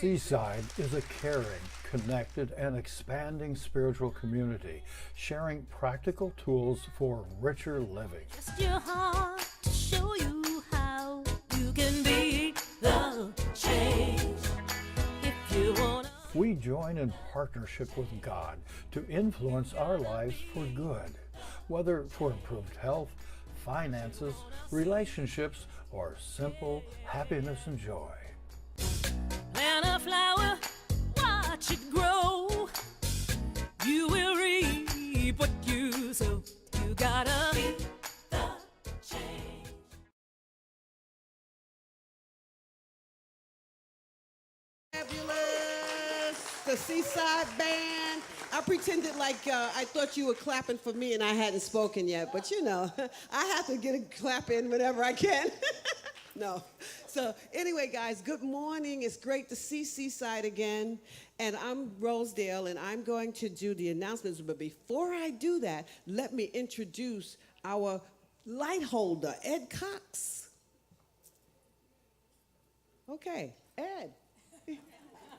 Seaside is a caring, connected, and expanding spiritual community, sharing practical tools for richer living. Just your heart to show you how you can be the change if you want. We join in partnership with God to influence our lives for good, whether for improved health, finances, relationships, or simple happiness and joy. Plant a flower, watch it grow. You will reap what you sow. You gotta be the change. Fabulous! The Seaside Band. I pretended like I thought you were clapping for me and I hadn't spoken yet, but you know, I have to get a clap in whenever I can. No. So anyway, guys, good morning. It's great to see Seaside again. And I'm Rosedale, and I'm going to do the announcements. But before I do that, let me introduce our light holder, Ed Cox. Okay, Ed.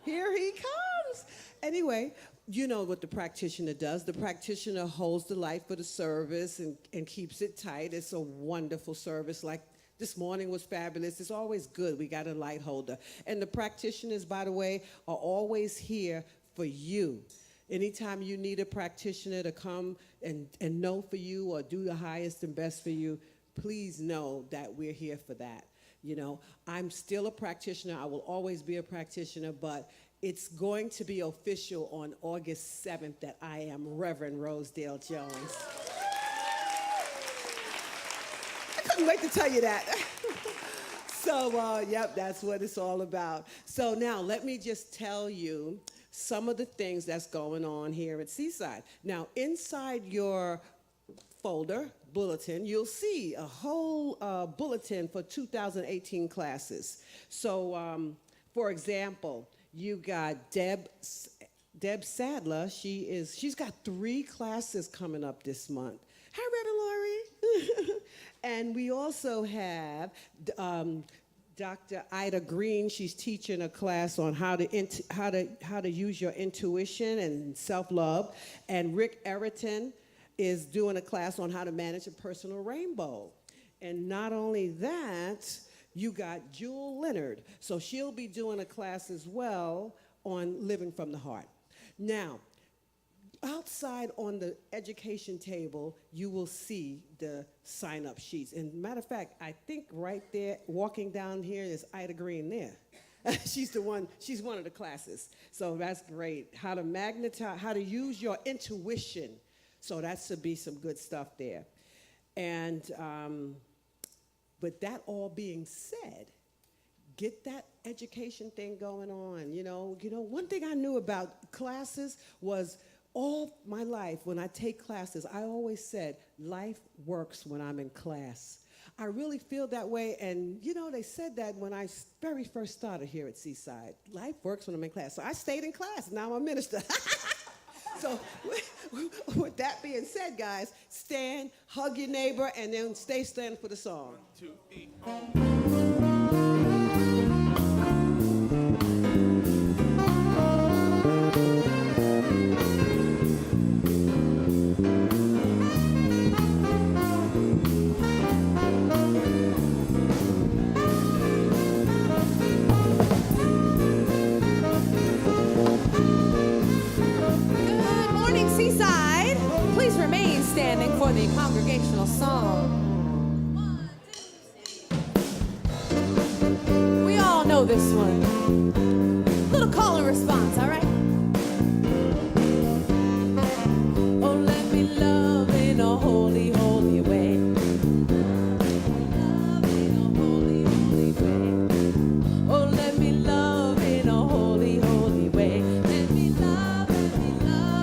Here he comes. Anyway, you know what the practitioner does. The practitioner holds the light for the service and keeps it tight. It's a wonderful service. Like this morning was fabulous. It's always good. We got a light holder. And the practitioners, by the way, are always here for you. Anytime you need a practitioner to come and know for you or do the highest and best for you, please know that we're here for that. You know, I'm still a practitioner. I will always be a practitioner, but it's going to be official on August 7th that I am Reverend Rosedale Jones. I couldn't wait to tell you that. So, yep, that's what it's all about. So now let me just tell you some of the things that's going on here at Seaside. Now, inside your folder, bulletin, you'll see a whole bulletin for 2018 classes. So, for example, you got Deb Sadler. She's got 3 classes coming up this month. Hi, Reverend Laurie. And we also have Dr. Ida Green. She's teaching a class on how to use your intuition and self-love. And Rick Eriton is doing a class on how to manage a personal rainbow. And not only that, you got Jewel Leonard. So she'll be doing a class as well on living from the heart. Now, outside on the education table, you will see the sign-up sheets. And matter of fact, I think right there, walking down here is Ida Green there. She's one of the classes. So that's great. How to magnetize, how to use your intuition. So that should be some good stuff there. And, but that all being said, get that education thing going on. You know, one thing I knew about classes was all my life when I take classes, I always said, life works when I'm in class. I really feel that way, and you know, they said that when I very first started here at Seaside. Life works when I'm in class. So I stayed in class, now I'm a minister. So with that being said, guys, stand, hug your neighbor, and then stay standing for the song. 1, 2, 3. For the congregational song. We all know this one. Little call and response, all right? Oh, let me love in a holy, holy way. Love in a holy, holy way. Oh, let me love in a holy, holy way. Let me love in a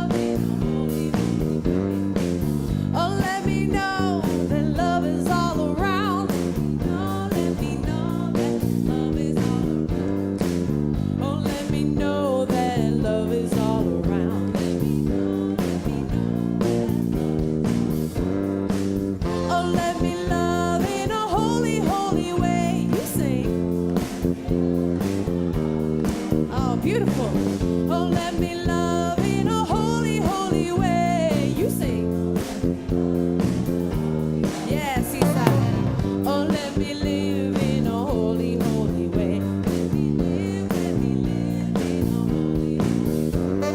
holy, holy way. Oh, let me know that love is all around. Oh, let me know that love is all around. Oh, let me know that love is all around. Let me know that love is all around. Oh, let me love in a holy, holy way. You sing. Oh, beautiful. Oh, let me love in a holy, holy way. You sing. Yeah, seaside. Oh, let me live in a holy, holy way. Let me live in a holy, holy way.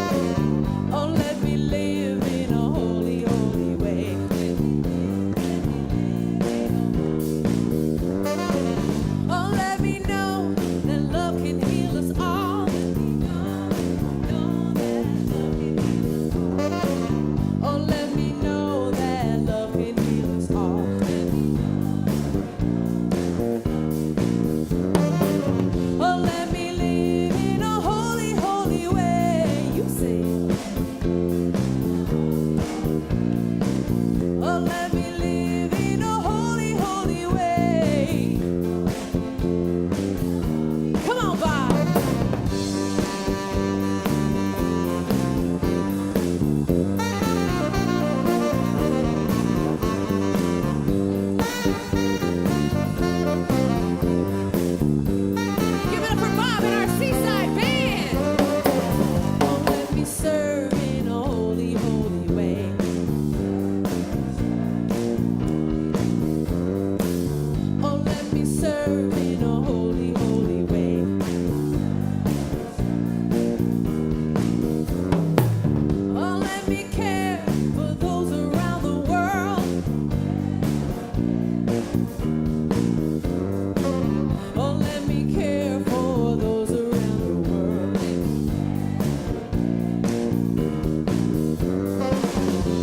Oh, let me live in a holy, holy way. Oh, let me know that love can heal us all. Oh, let me know that love can heal us all. Oh, let me live in a holy, holy way. You say. Oh, let me live in a holy, holy way. Come on, Bob. Give it up for Bob and our Seaside Band. Oh, let me serve in a holy, holy way. Oh, let me serve in a holy, holy way. Oh, let me care for those around the world. Oh, let me care for those around the world.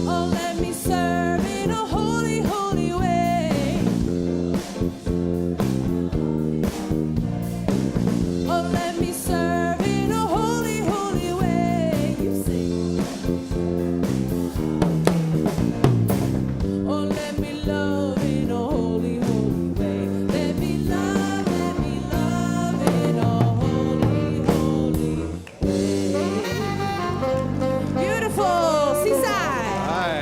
Oh, let me serve in a holy, holy way. Oh, let me serve in a holy, holy way. You sing. Oh, let me love in a holy, holy way. Let me love in a holy, holy way. Beautiful, Seaside. Hi.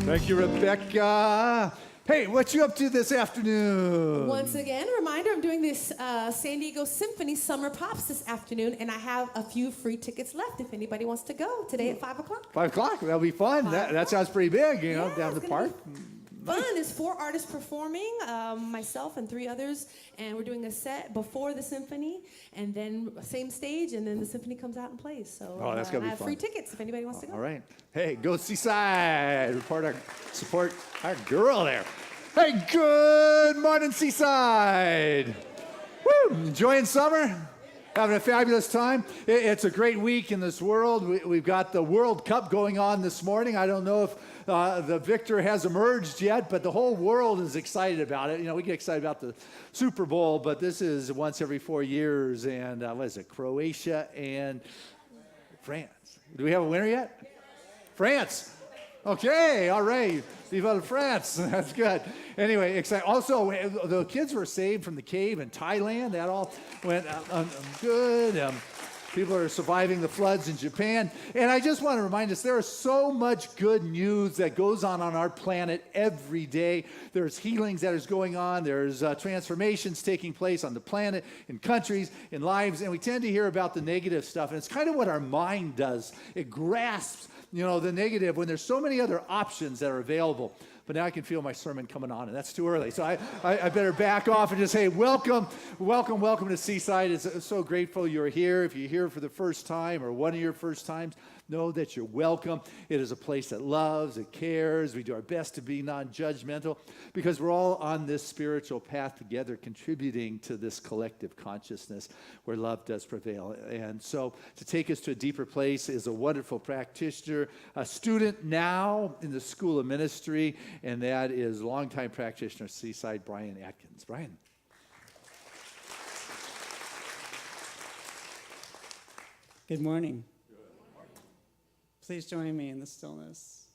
Thank you, Rebecca. Hey, what you up to this afternoon? Once again, a reminder, I'm doing this San Diego Symphony Summer Pops this afternoon, and I have a few free tickets left if anybody wants to go today at 5 o'clock. 5 o'clock. That'll be fun. That sounds pretty big, you know, Yeah, down it's the gonna park. be Fun. There's 4 artists performing, myself and 3 others, and we're doing a set before the symphony, and then same stage, and then the symphony comes out and plays. So Oh, that's gonna be I have fun. free tickets if anybody wants to go. All right. Hey, go Seaside. Support our girl there. Hey, good morning, Seaside. Woo! Enjoying summer? Having a fabulous time. It's a great week in this world. We've got the World Cup going on this morning. I don't know if the victor has emerged yet, but the whole world is excited about it. You know, we get excited about the Super Bowl, but this is once every 4 years. And what is it? Croatia and France. Do we have a winner yet? France. Okay, all right. Viva la France. That's good. Anyway, exciting. Also, the kids were saved from the cave in Thailand. That all went good. People are surviving the floods in Japan. And I just want to remind us, there is so much good news that goes on our planet every day. There's healings that is going on. There's transformations taking place on the planet, in countries, in lives. And we tend to hear about the negative stuff. And it's kind of what our mind does. It grasps, you know, the negative when there's so many other options that are available. But now I can feel my sermon coming on, and that's too early. So I better back off and just say, welcome to Seaside. It's so grateful you're here. If you're here for the first time or one of your first times, know that you're welcome. It is a place that loves, it cares. We do our best to be non-judgmental because we're all on this spiritual path together, contributing to this collective consciousness where love does prevail. And so to take us to a deeper place is a wonderful practitioner, a student now in the School of Ministry, and that is longtime practitioner, Seaside, Brian Atkins. Brian. Good morning. Please join me in the stillness.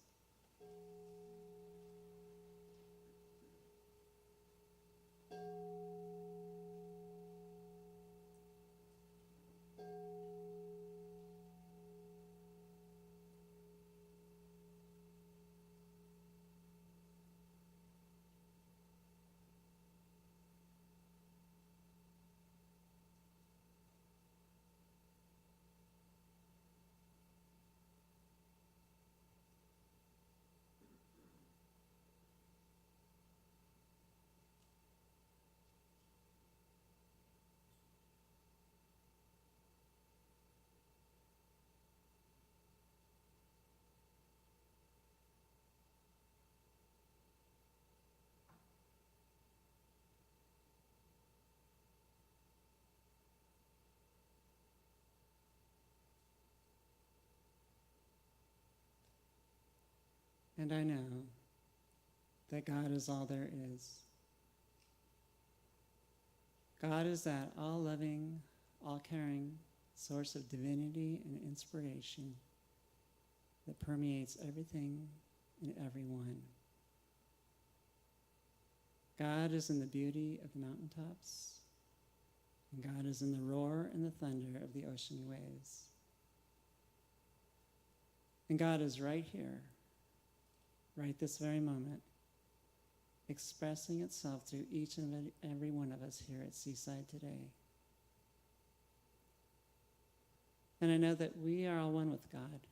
And I know that God is all there is. God is that all-loving, all-caring source of divinity and inspiration that permeates everything and everyone. God is in the beauty of the mountaintops, and God is in the roar and the thunder of the ocean waves. And God is right here, right this very moment, expressing itself through each and every one of us here at Seaside today. And I know that we are all one with God.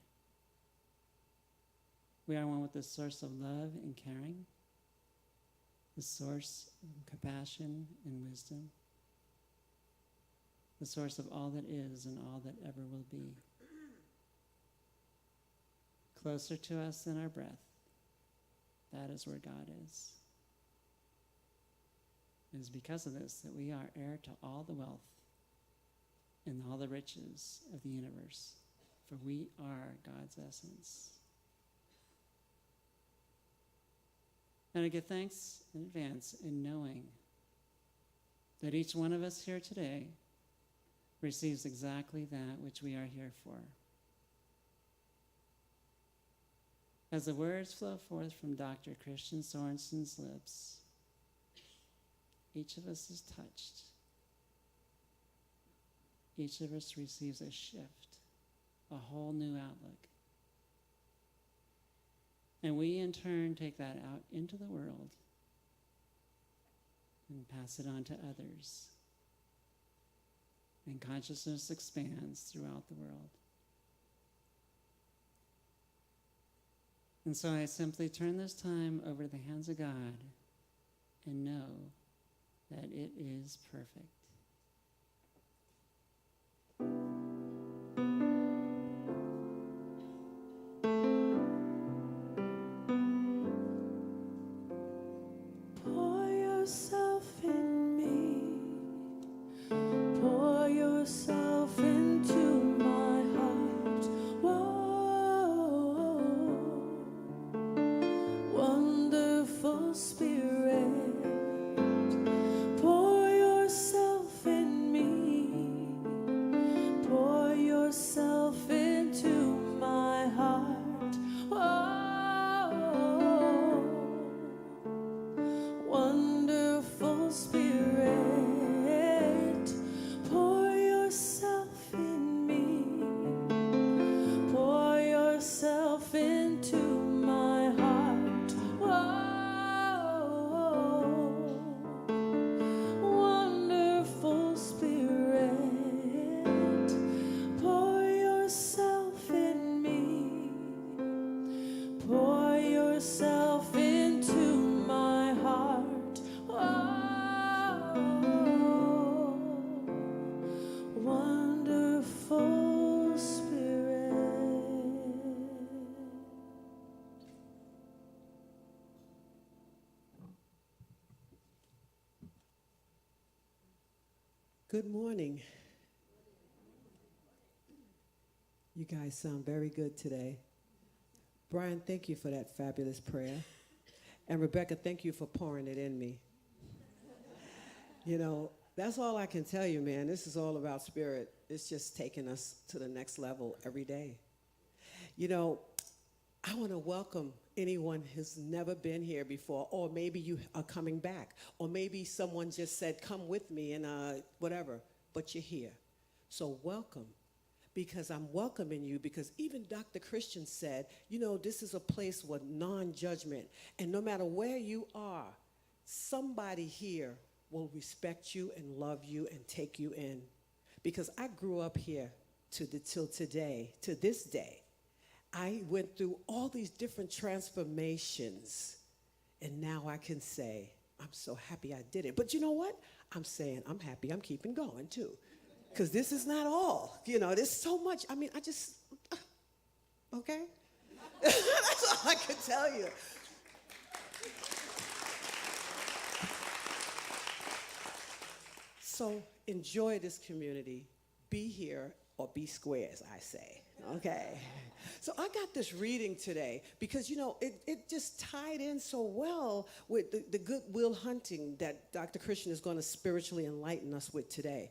We are one with the source of love and caring, the source of compassion and wisdom, the source of all that is and all that ever will be. Closer to us than our breath, that is where God is. It is because of this that we are heir to all the wealth and all the riches of the universe, for we are God's essence. And I give thanks in advance in knowing that each one of us here today receives exactly that which we are here for. As the words flow forth from Dr. Christian Sorensen's lips, each of us is touched. Each of us receives a shift, a whole new outlook. And we in turn take that out into the world and pass it on to others. And consciousness expands throughout the world. And so I simply turn this time over to the hands of God and know that it is perfect. Pour yourself in me. Pour yourself into my heart. Whoa, wonderful Spirit. Pour yourself in me. Pour yourself into my heart. Whoa, wonderful Spirit, pour yourself in me, pour yourself into my heart. Whoa, wonderful Spirit, pour yourself in me, pour yourself into my heart. Oh, wonderful Spirit. Good morning. You guys sound very good today. Brian, thank you for that fabulous prayer. And Rebecca, thank you for pouring it in me. You know, that's all I can tell you, man. This is all about spirit. It's just taking us to the next level every day. You know, I want to welcome anyone who's never been here before, or maybe you are coming back, or maybe someone just said, come with me and whatever, but you're here. So welcome, because I'm welcoming you, because even Dr. Christian said, you know, this is a place with non-judgment, and no matter where you are, somebody here will respect you and love you and take you in. Because I grew up here till today, to this day. I went through all these different transformations, and now I can say, I'm so happy I did it. But you know what? I'm saying I'm happy I'm keeping going too, because this is not all. You know, there's so much. I mean, I just, okay? That's all I can tell you. So enjoy this community. Be here or B squares, I say. Okay. So I got this reading today because, you know, it just tied in so well with the Goodwill Hunting that Dr. Christian is going to spiritually enlighten us with today.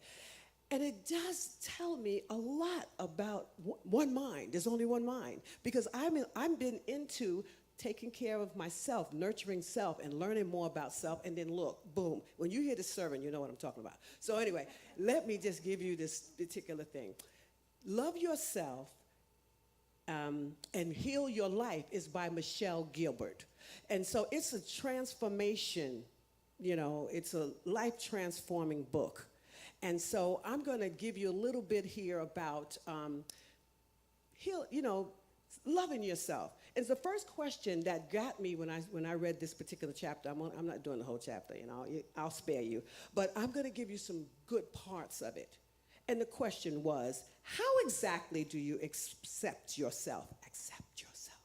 And it does tell me a lot about one mind. There's only one mind. Because I've been into taking care of myself, nurturing self, and learning more about self. And then look, boom. When you hear the sermon, you know what I'm talking about. So anyway, let me just give you this particular thing. Love Yourself and Heal Your Life is by Michelle Gilbert. And so it's a transformation, you know, it's a life-transforming book. And so I'm going to give you a little bit here about loving yourself. It's the first question that got me when I read this particular chapter. I'm not doing the whole chapter, you know. I'll spare you. But I'm going to give you some good parts of it. And the question was, how exactly do you accept yourself? Accept yourself.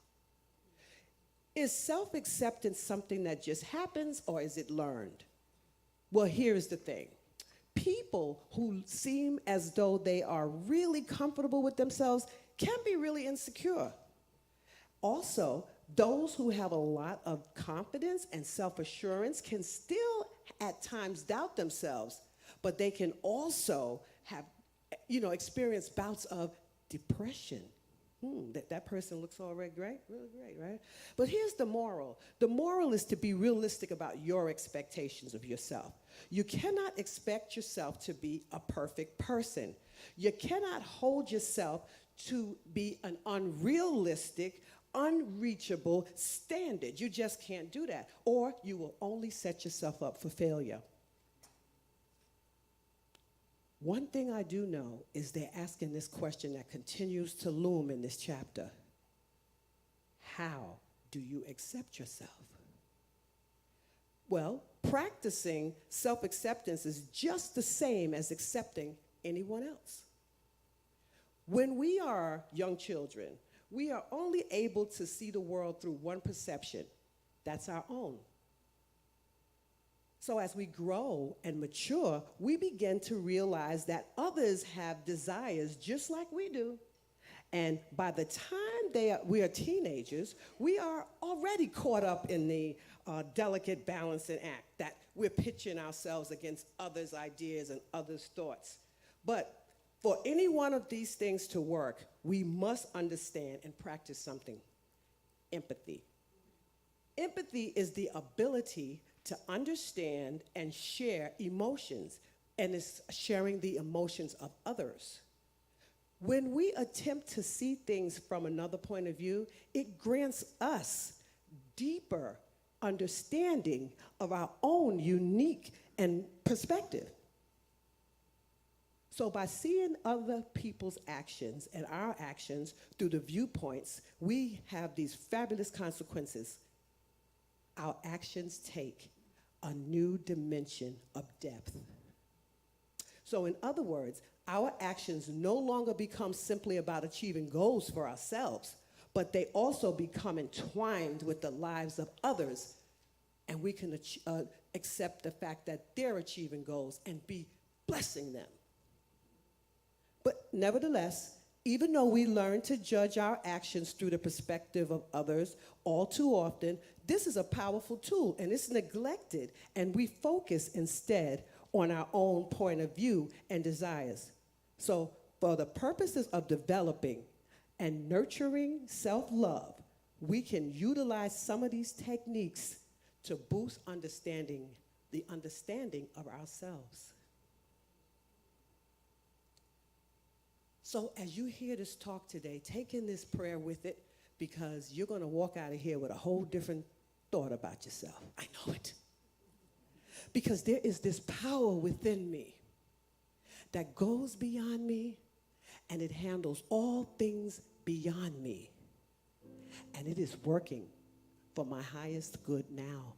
Is self-acceptance something that just happens, or is it learned? Well, here's the thing. People who seem as though they are really comfortable with themselves can be really insecure. Also, those who have a lot of confidence and self-assurance can still at times doubt themselves, but they can also have, you know, experience bouts of depression. That person looks all right, great, really great, right? But here's the moral. The moral is to be realistic about your expectations of yourself. You cannot expect yourself to be a perfect person. You cannot hold yourself to be an unrealistic, unreachable standard. You just can't do that, or you will only set yourself up for failure. One thing I do know is they're asking this question that continues to loom in this chapter. How do you accept yourself? Well, practicing self-acceptance is just the same as accepting anyone else. When we are young children, we are only able to see the world through one perception. That's our own. So as we grow and mature, we begin to realize that others have desires just like we do. And by the time we are teenagers, we are already caught up in the delicate balancing act that we're pitching ourselves against others' ideas and others' thoughts. But for any one of these things to work, we must understand and practice something: empathy. Empathy is the ability to understand and share emotions, and it's sharing the emotions of others. When we attempt to see things from another point of view, it grants us deeper understanding of our own unique and perspective. So by seeing other people's actions and our actions through the viewpoints, we have these fabulous consequences. Our actions take a new dimension of depth. So in other words, our actions no longer become simply about achieving goals for ourselves, but they also become entwined with the lives of others, and we can accept the fact that they're achieving goals and be blessing them. But nevertheless, even though we learn to judge our actions through the perspective of others all too often, this is a powerful tool, and it's neglected, and we focus instead on our own point of view and desires. So for the purposes of developing and nurturing self-love, we can utilize some of these techniques to boost the understanding of ourselves. So as you hear this talk today, take in this prayer with it, because you're going to walk out of here with a whole different thought about yourself. I know it. Because there is this power within me that goes beyond me, and it handles all things beyond me. And it is working for my highest good now.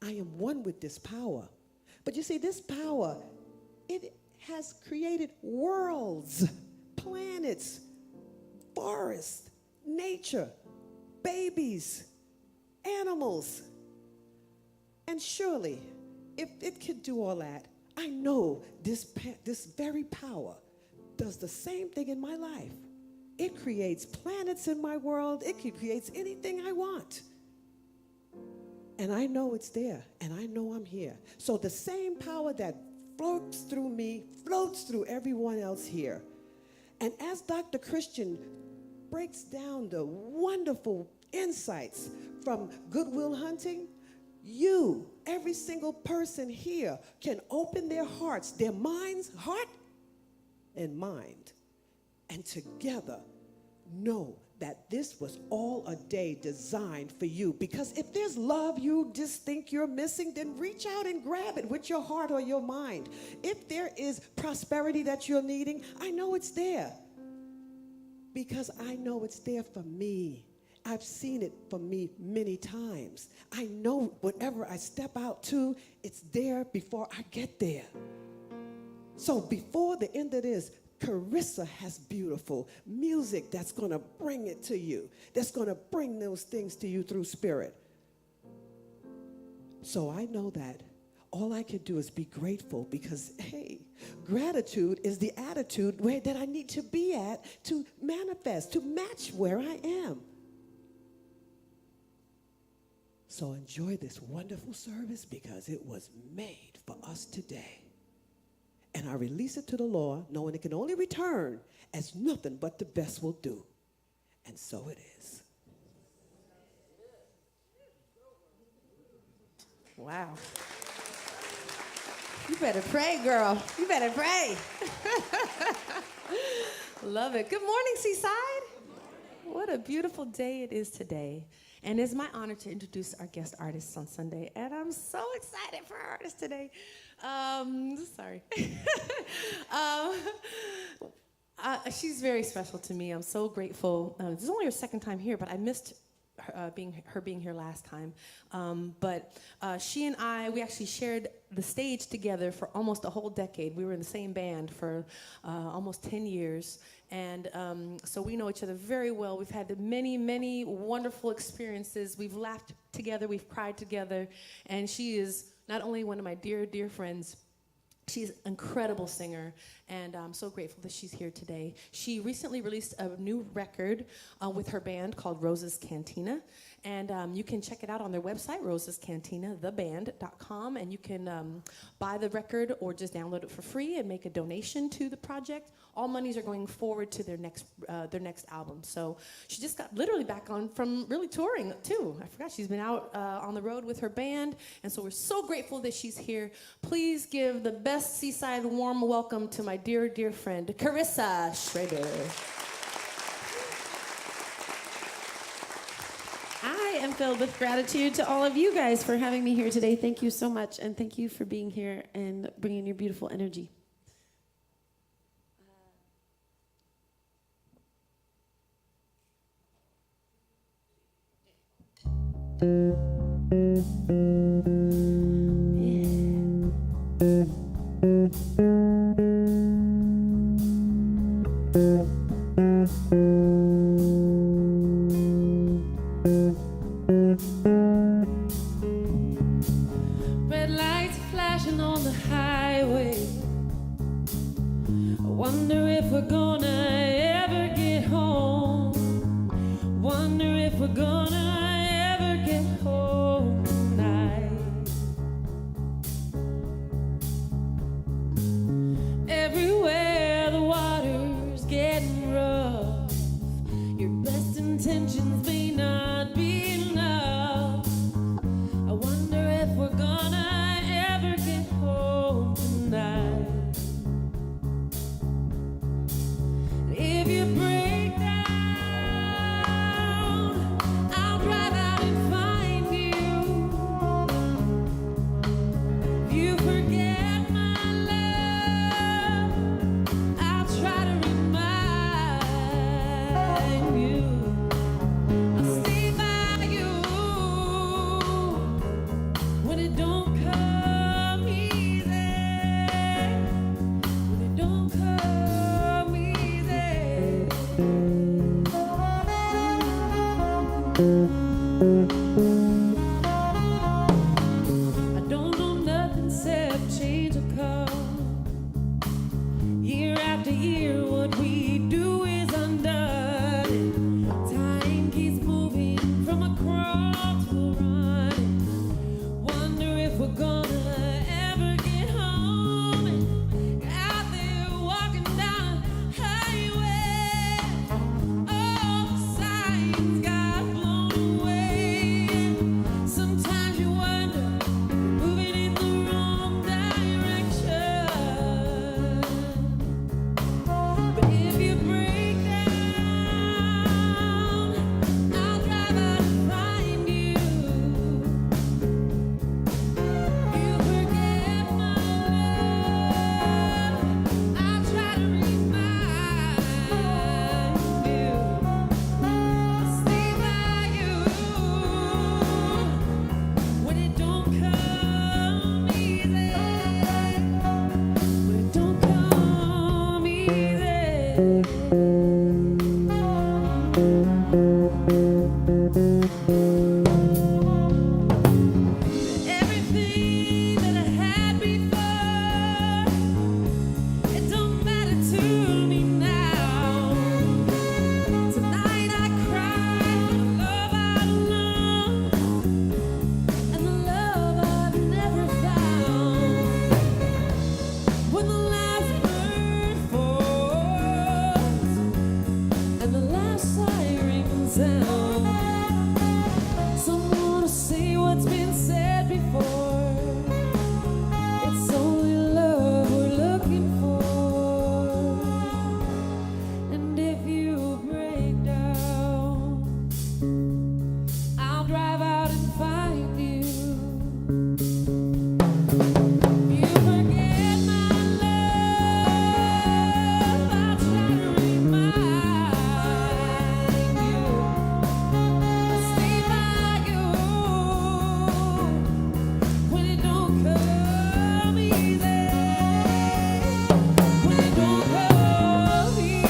I am one with this power. But you see, this power, it has created worlds, planets, forests, nature, babies, animals. And surely, if it could do all that, I know this very power does the same thing in my life. It creates planets in my world. It creates anything I want. And I know it's there, and I know I'm here. So the same power that floats through me floats through everyone else here. And as Dr. Christian breaks down the wonderful insights from Goodwill Hunting, you, every single person here, can open their hearts, their minds, heart and mind, and together know that this was all a day designed for you. Because if there's love you just think you're missing, then reach out and grab it with your heart or your mind. If there is prosperity that you're needing, I know it's there. Because I know it's there for me. I've seen it for me many times. I know whatever I step out to, it's there before I get there. So before the end of this, Carissa has beautiful music that's going to bring it to you, that's going to bring those things to you through spirit. So I know that all I can do is be grateful because, hey, gratitude is the attitude that I need to be at to manifest, to match where I am. So enjoy this wonderful service because it was made for us today. And I release it to the Lord, knowing it can only return as nothing but the best will do. And so it is. Wow. You better pray, girl. You better pray. Love it. Good morning, Seaside. What a beautiful day it is today. And it's my honor to introduce our guest artists on Sunday. And I'm so excited for our artists today. Sorry. She's very special to me. I'm so grateful. This is only her second time here, but I missed her being here last time. But she and I, we actually shared the stage together for almost a whole decade. We were in the same band for almost 10 years. And so we know each other very well. We've had many, many wonderful experiences. We've laughed together. We've cried together. And she is not only one of my dear, dear friends, she's an incredible singer, and I'm so grateful that she's here today. She recently released a new record with her band called Rose's Cantina, and you can check it out on their website, rosescantina.theband.com, and you can buy the record or just download it for free and make a donation to the project. All monies are going forward to their next album. So she just got literally back on from really touring too. I forgot she's been out on the road with her band, and so we're so grateful that she's here. Please give the best Seaside warm welcome to my dear, dear friend, Carissa Schrader. I am filled with gratitude to all of you guys for having me here today. Thank you so much, and thank you for being here and bringing your beautiful energy. Red lights flashing on the highway. I wonder if we're gonna ever get home. Wonder if we're gonna ever get home tonight. Everywhere the water's getting rough. Your best intentions may not be enough. I wonder if we're gonna ever get home tonight. If you break down, I'll drive out and find you. If you forget my love, I'll try to remind you. I'll stay by you when it don't come easy. When it don't come easy. I don't know nothing except change will come. Year after year, sound. Someone to say what's been said before. It's only love we're looking for. And if you break down, I'll drive out and find you. You forget my love, I'll try to remind you. Stay by you when it don't come easy. When it don't come easy.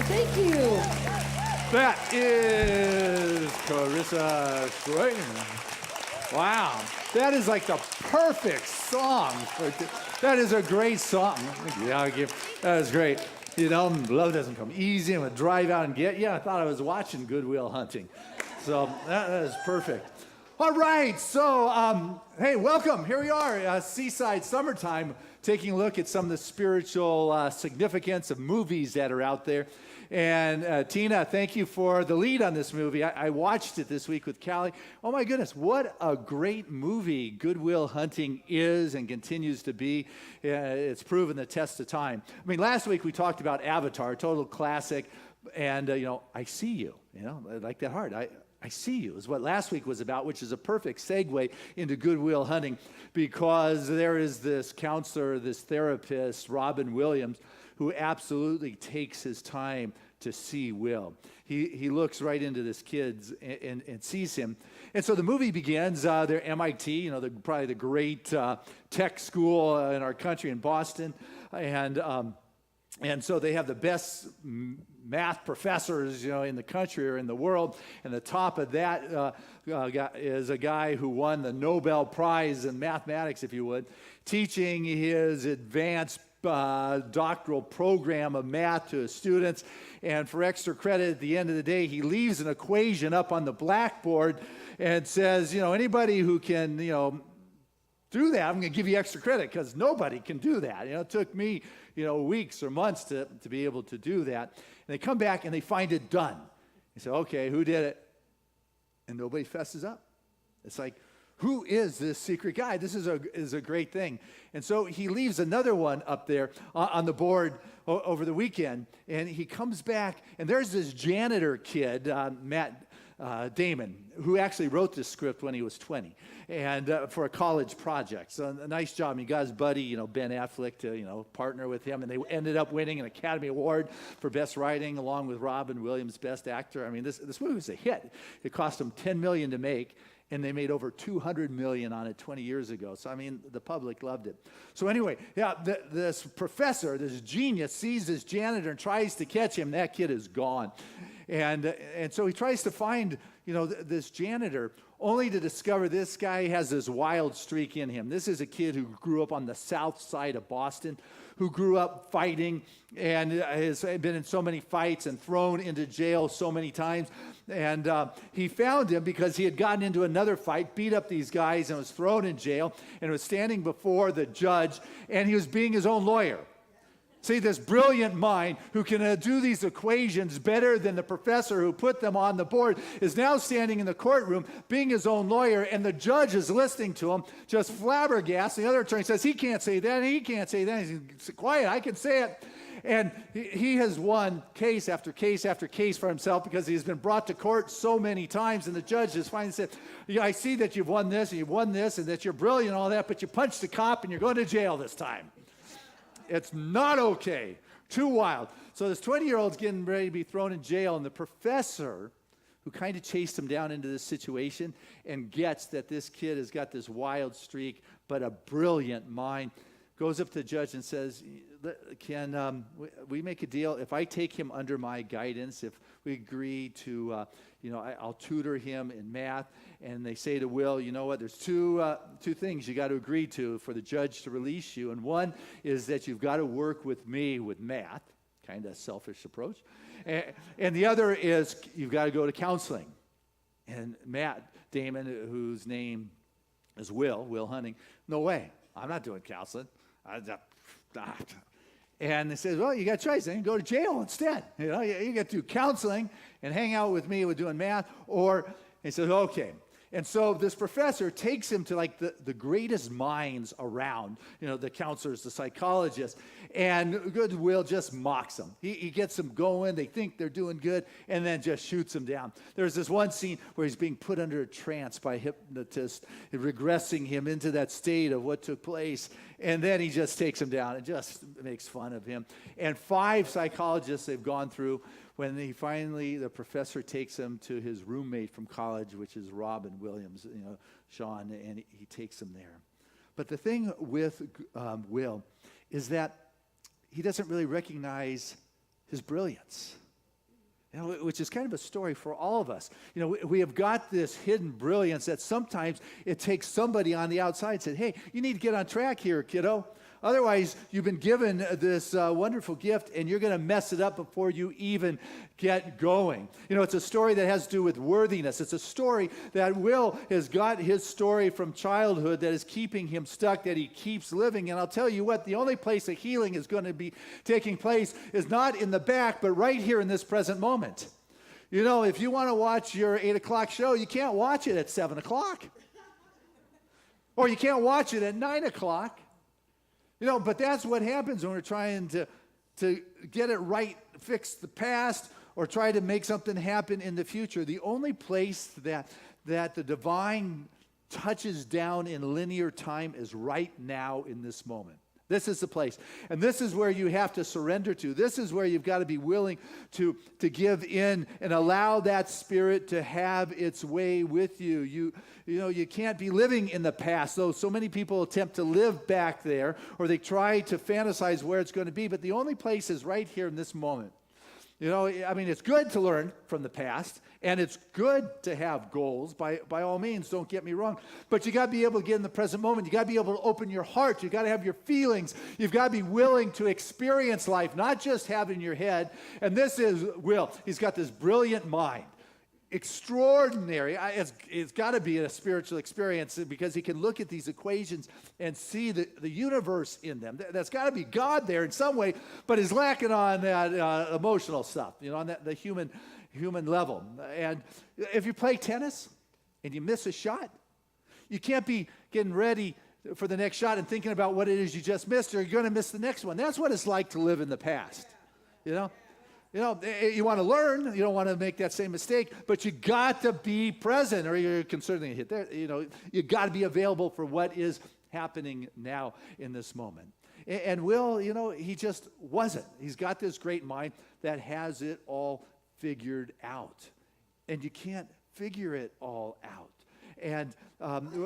Thank you. That is Carissa Schroeder. Wow, that is like the perfect song. That is a great song. Yeah, that is great. You know, love doesn't come easy. I'm gonna drive out and get you. I thought I was watching Goodwill Hunting. So that is perfect. All right, so hey, welcome. Here we are, Seaside Summertime, taking a look at some of the spiritual significance of movies that are out there. And Tina, thank you for the lead on this movie. I watched it this week with Callie. Oh my goodness, what a great movie Goodwill Hunting is and continues to be. It's proven the test of time. I mean, last week we talked about Avatar, total classic, and you know, I see you. You know, I like that hard. I see you is what last week was about, which is a perfect segue into Goodwill Hunting, because there is this counselor, this therapist, Robin Williams, who absolutely takes his time to see Will. He looks right into this kid and sees him. And so the movie begins, they're MIT, you know, probably the great tech school in our country in Boston. And so they have the best math professors, you know, in the country or in the world. And the top of that is a guy who won the Nobel Prize in mathematics, if you would, teaching his advanced doctoral program of math to his students. And for extra credit, at the end of the day, he leaves an equation up on the blackboard and says, you know, anybody who can, you know, do that, I'm going to give you extra credit, because nobody can do that. You know, it took me, you know, weeks or months to be able to do that. And they come back and they find it done. They say, okay, who did it? And nobody fesses up. It's like, who is this secret guy? This is a great thing. And so he leaves another one up there on the board over the weekend, and he comes back, and there's this janitor kid, Matt Damon, who actually wrote this script when he was 20, and for a college project. So a nice job. He got his buddy, you know, Ben Affleck, to, you know, partner with him, and they ended up winning an Academy Award for Best Writing, along with Robin Williams, Best Actor. I mean, this movie was a hit. It cost them $10 million to make, and they made over $200 million on it 20 years ago. So, I mean, the public loved it. So anyway, yeah, this professor, this genius, sees this janitor and tries to catch him. That kid is gone. And so he tries to find, you know, this janitor, only to discover this guy has this wild streak in him. This is a kid who grew up on the south side of Boston, who grew up fighting and has been in so many fights and thrown into jail so many times. And he found him because he had gotten into another fight, beat up these guys, and was thrown in jail, and was standing before the judge, and he was being his own lawyer. See, this brilliant mind who can do these equations better than the professor who put them on the board is now standing in the courtroom being his own lawyer, and the judge is listening to him, just flabbergasted. The other attorney says, he can't say that, and he can't say that. He's quiet, I can say it. And he has won case after case after case for himself because he's been brought to court so many times, and the judge has finally said, yeah, I see that you've won this, and you've won this, and that you're brilliant and all that, but you punched the cop, and you're going to jail this time. It's not okay. Too wild. So this 20-year-old's getting ready to be thrown in jail, and the professor, who kind of chased him down into this situation and gets that this kid has got this wild streak, but a brilliant mind, goes up to the judge and says, can we make a deal? If I take him under my guidance, if we agree to, I'll tutor him in math. And they say to Will, you know what, there's two things you got to agree to for the judge to release you. And one is that you've got to work with me with math, kind of selfish approach. And the other is you've got to go to counseling. And Matt Damon, whose name is Will Hunting, no way, I'm not doing counseling. And they says, well, you got a choice. Then you go to jail instead. You get to do counseling and hang out with me with doing math. Or he says, okay. And so this professor takes him to like the greatest minds around, the counselors, the psychologists, and Goodwill just mocks them. He gets them going. They think they're doing good, and then just shoots them down. There's this one scene where he's being put under a trance by a hypnotist, regressing him into that state of what took place, and then he just takes him down and just makes fun of him. And 5 psychologists they've gone through. When the professor takes him to his roommate from college, which is Robin Williams, Sean, and he takes him there. But the thing with Will is that he doesn't really recognize his brilliance, which is kind of a story for all of us. We have got this hidden brilliance that sometimes it takes somebody on the outside and said, hey, you need to get on track here, kiddo. Otherwise, you've been given this wonderful gift, and you're going to mess it up before you even get going. It's a story that has to do with worthiness. It's a story that Will has got his story from childhood that is keeping him stuck, that he keeps living. And I'll tell you what, the only place that healing is going to be taking place is not in the back, but right here in this present moment. If you want to watch your 8 o'clock show, you can't watch it at 7 o'clock. Or you can't watch it at 9 o'clock. But that's what happens when we're trying to get it right, fix the past, or try to make something happen in the future. The only place that the divine touches down in linear time is right now in this moment. This is the place. And this is where you have to surrender to. This is where you've got to be willing to give in and allow that spirit to have its way with you. You can't be living in the past, though so many people attempt to live back there, or they try to fantasize where it's going to be, but the only place is right here in this moment. It's good to learn from the past, and it's good to have goals, by all means, don't get me wrong. But you got to be able to get in the present moment. You got to be able to open your heart. You got to have your feelings. You've got to be willing to experience life, not just have it in your head. And this is Will. He's got this brilliant mind. Extraordinary. It's got to be a spiritual experience because he can look at these equations and see the universe in them. That's got to be God there in some way, but he's lacking on that emotional stuff, on the human level. And if you play tennis and you miss a shot, you can't be getting ready for the next shot and thinking about what it is you just missed, or you're going to miss the next one. That's what it's like to live in the past, You want to learn. You don't want to make that same mistake, but you got to be present, or you're concerned that you hit there. You got to be available for what is happening now in this moment. And Will, he just wasn't. He's got this great mind that has it all figured out, and you can't figure it all out. And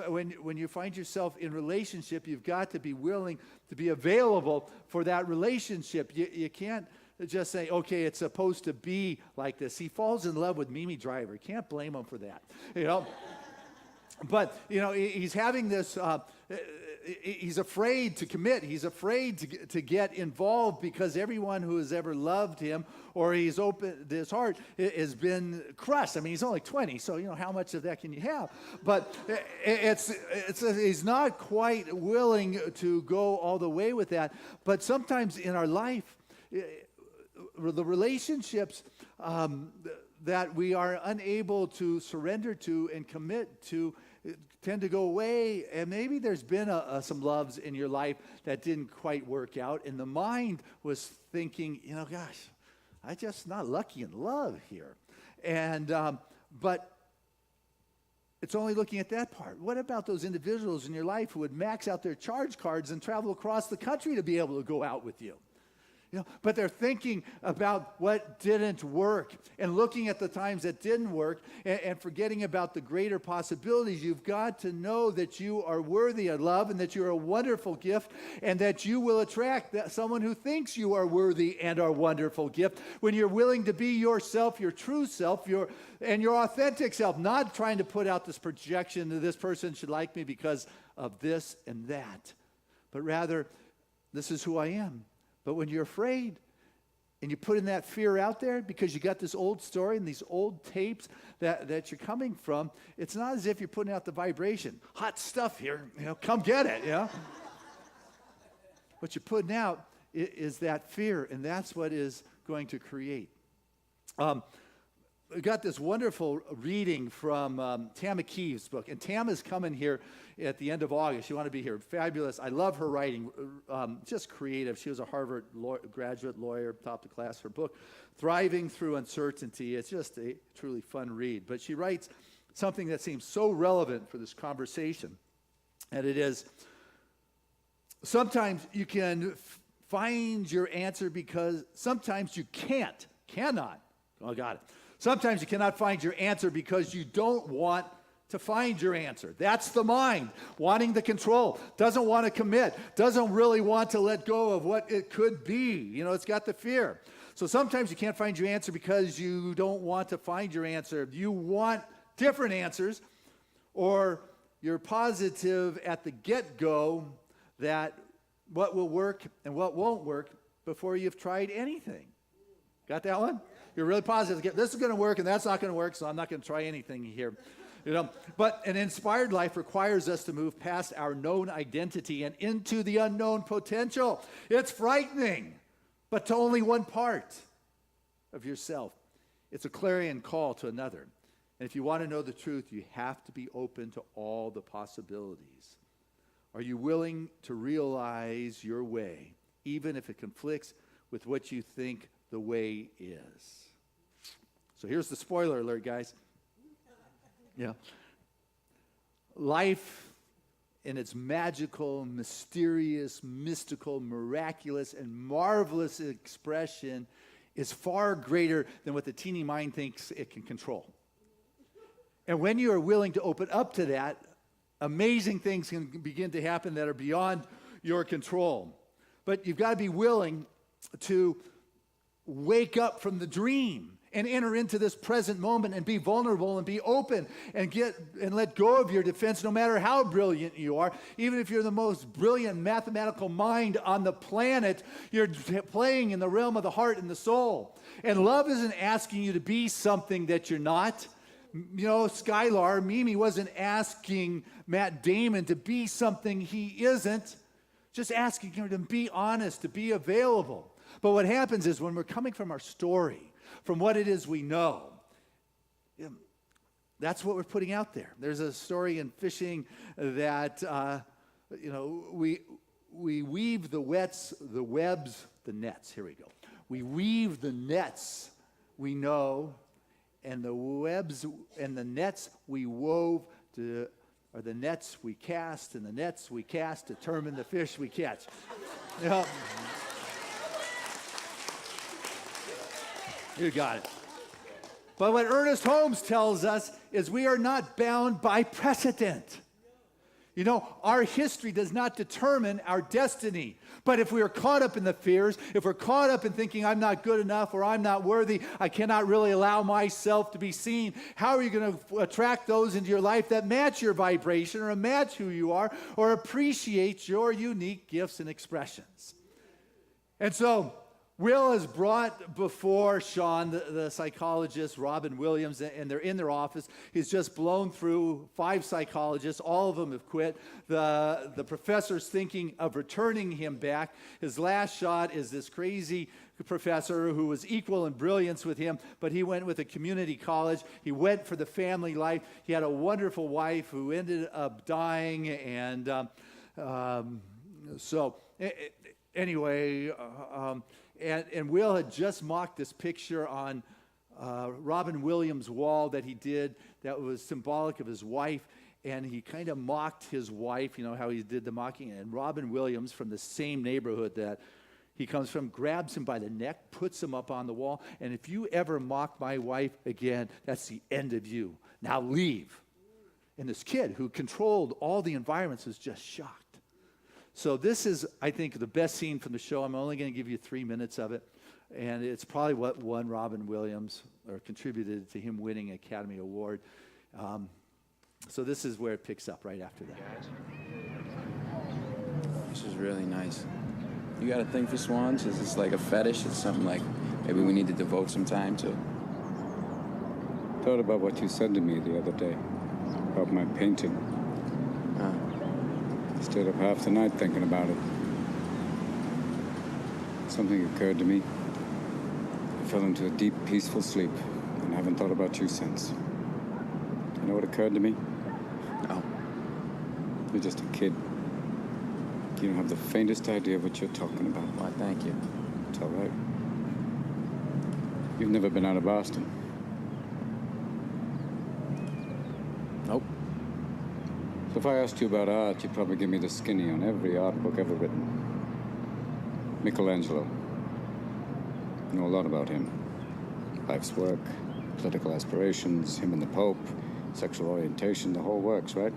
when you find yourself in relationship, you've got to be willing to be available for that relationship. You can't just say, okay, it's supposed to be like this. He falls in love with Mimi Driver. Can't blame him for that, But, he's having this, he's afraid to commit. He's afraid to get involved because everyone who has ever loved him or he's opened his heart has been crushed. He's only 20, so, how much of that can you have? But he's not quite willing to go all the way with that. But sometimes in our life, the relationships that we are unable to surrender to and commit to tend to go away, and maybe there's been some loves in your life that didn't quite work out, and the mind was thinking, gosh, I'm just not lucky in love here. And but it's only looking at that part. What about those individuals in your life who would max out their charge cards and travel across the country to be able to go out with you? But they're thinking about what didn't work and looking at the times that didn't work and forgetting about the greater possibilities. You've got to know that you are worthy of love and that you're a wonderful gift and that you will attract someone who thinks you are worthy and are a wonderful gift when you're willing to be yourself, your true self, your authentic self, not trying to put out this projection that this person should like me because of this and that, but rather, this is who I am. But when you're afraid and you put in that fear out there because you got this old story and these old tapes that you're coming from, it's not as if you're putting out the vibration. Hot stuff here, come get it, What you're putting out is that fear, and that's what is going to create. We got this wonderful reading from Tam McKee's book, and Tam is coming here at the end of August. You want to be here. Fabulous. I love her writing, just creative. She was a Harvard graduate lawyer, top of the class. Her book, Thriving Through Uncertainty, it's just a truly fun read. But she writes something that seems so relevant for this conversation, and it is, sometimes you can find your answer because sometimes you cannot. Oh, got it. Sometimes you cannot find your answer because you don't want to find your answer. That's the mind, wanting the control, doesn't want to commit, doesn't really want to let go of what it could be. It's got the fear. So sometimes you can't find your answer because you don't want to find your answer. You want different answers, or you're positive at the get-go that what will work and what won't work before you've tried anything. Got that one? You're really positive. This is going to work and that's not going to work, so I'm not going to try anything here. But an inspired life requires us to move past our known identity and into the unknown potential. It's frightening, but to only one part of yourself. It's a clarion call to another. And if you want to know the truth, you have to be open to all the possibilities. Are you willing to realize your way, even if it conflicts with what you think the way is? So here's the spoiler alert, guys. Life in its magical, mysterious, mystical, miraculous, and marvelous expression is far greater than what the teeny mind thinks it can control. And when you are willing to open up to that, amazing things can begin to happen that are beyond your control. But you've got to be willing to wake up from the dream and enter into this present moment and be vulnerable and be open and let go of your defense no matter how brilliant you are. Even if you're the most brilliant mathematical mind on the planet, you're playing in the realm of the heart and the soul. And love isn't asking you to be something that you're not. Skylar, Mimi wasn't asking Matt Damon to be something he isn't, just asking him to be honest, to be available. But what happens is when we're coming from our story, from what it is we know, that's what we're putting out there. There's a story in fishing that, we weave the nets. Here we go. We weave the nets we know, and the webs and the nets we wove are the nets we cast, and the nets we cast determine the fish we catch. You got it. But what Ernest Holmes tells us is we are not bound by precedent. Our history does not determine our destiny. But if we are caught up in the fears, if we're caught up in thinking I'm not good enough or I'm not worthy, I cannot really allow myself to be seen, how are you going to attract those into your life that match your vibration or match who you are or appreciate your unique gifts and expressions? And so Will has brought before Sean, the psychologist, Robin Williams, and they're in their office. He's just blown through 5 psychologists. All of them have quit. The professor's thinking of returning him back. His last shot is this crazy professor who was equal in brilliance with him, but he went with a community college. He went for the family life. He had a wonderful wife who ended up dying, and And Will had just mocked this picture on Robin Williams' wall that he did that was symbolic of his wife, and he kind of mocked his wife, how he did the mocking. And Robin Williams, from the same neighborhood that he comes from, grabs him by the neck, puts him up on the wall, and if you ever mock my wife again, that's the end of you. Now leave. And this kid who controlled all the environments was just shocked. So this is, I think, the best scene from the show. I'm only going to give you 3 minutes of it. And it's probably what won Robin Williams, or contributed to him winning an Academy Award. So this is where it picks up right after that. This is really nice. You got a thing for swans? Is this like a fetish? It's something like maybe we need to devote some time to? Thought about what you said to me the other day about my painting. Stayed up half the night thinking about it. Something occurred to me. I fell into a deep, peaceful sleep and haven't thought about you since. You know what occurred to me? No. You're just a kid. You don't have the faintest idea what you're talking about. Why, thank you. It's all right. You've never been out of Boston. Nope. So if I asked you about art, you'd probably give me the skinny on every art book ever written. Michelangelo. I know a lot about him. Life's work, political aspirations, him and the Pope, sexual orientation, the whole works, right?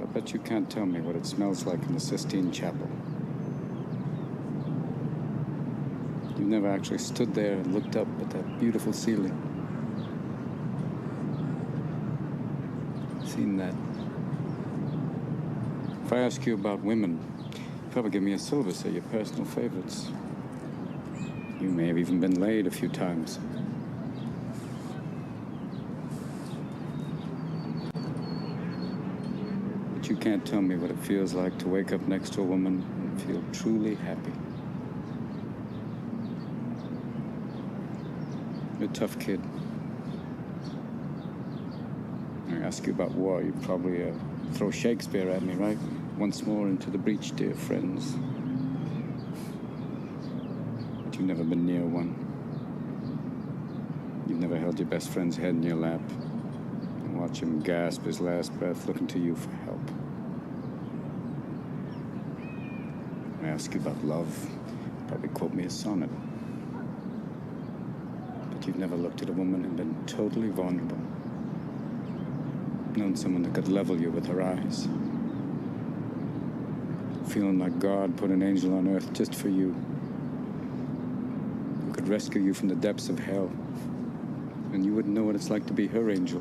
I bet you can't tell me what it smells like in the Sistine Chapel. You've never actually stood there and looked up at that beautiful ceiling. Seen that. If I ask you about women, you'd probably give me a syllabus of your personal favorites. You may have even been laid a few times. But you can't tell me what it feels like to wake up next to a woman and feel truly happy. You're a tough kid. I ask you about war, you'd probably throw Shakespeare at me, right? Once more into the breach, dear friends. But you've never been near one. You've never held your best friend's head in your lap and watch him gasp his last breath looking to you for help. I ask you about love, you'd probably quote me a sonnet. But you've never looked at a woman and been totally vulnerable. Known someone that could level you with her eyes. Feeling like God put an angel on earth just for you. Who could rescue you from the depths of hell. And you wouldn't know what it's like to be her angel.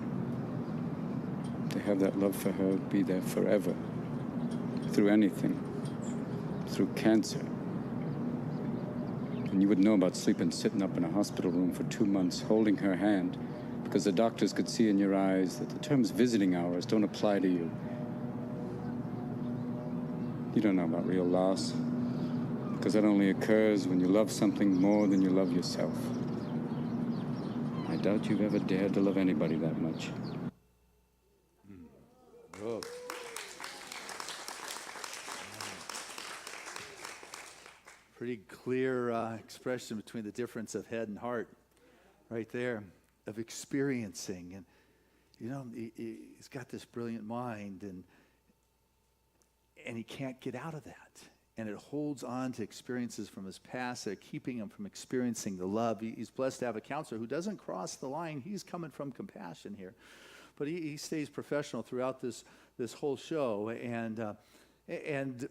To have that love for her be there forever. Through anything. Through cancer. And you would know about sleeping sitting up in a hospital room for 2 months holding her hand, because the doctors could see in your eyes that the terms visiting hours don't apply to you. You don't know about real loss, because that only occurs when you love something more than you love yourself. I doubt you've ever dared to love anybody that much. Whoa. Pretty clear expression between the difference of head and heart right there, of experiencing. And you know, he's got this brilliant mind, and he can't get out of that. And it holds on to experiences from his past that are keeping him from experiencing the love. He's blessed to have a counselor who doesn't cross the line. He's coming from compassion here. But he stays professional throughout this whole show. And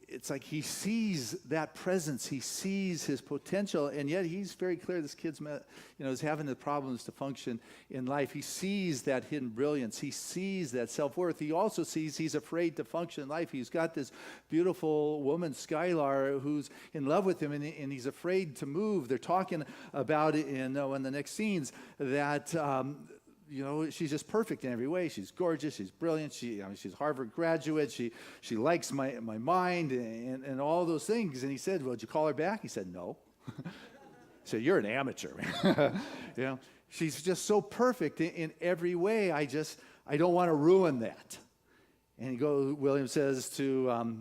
it's like he sees that presence, he sees his potential, and yet he's very clear this kid's is having the problems to function in life. He sees that hidden brilliance, he sees that self-worth. He also sees he's afraid to function in life. He's got this beautiful woman, Skylar, who's in love with him, and he's afraid to move. They're talking about it in the next scenes that she's just perfect in every way. She's gorgeous. She's brilliant. She's a Harvard graduate. She likes my mind and all those things. And he said, well, did you call her back? He said, no. He said, you're an amateur. She's just so perfect in every way. I don't want to ruin that. And William says to,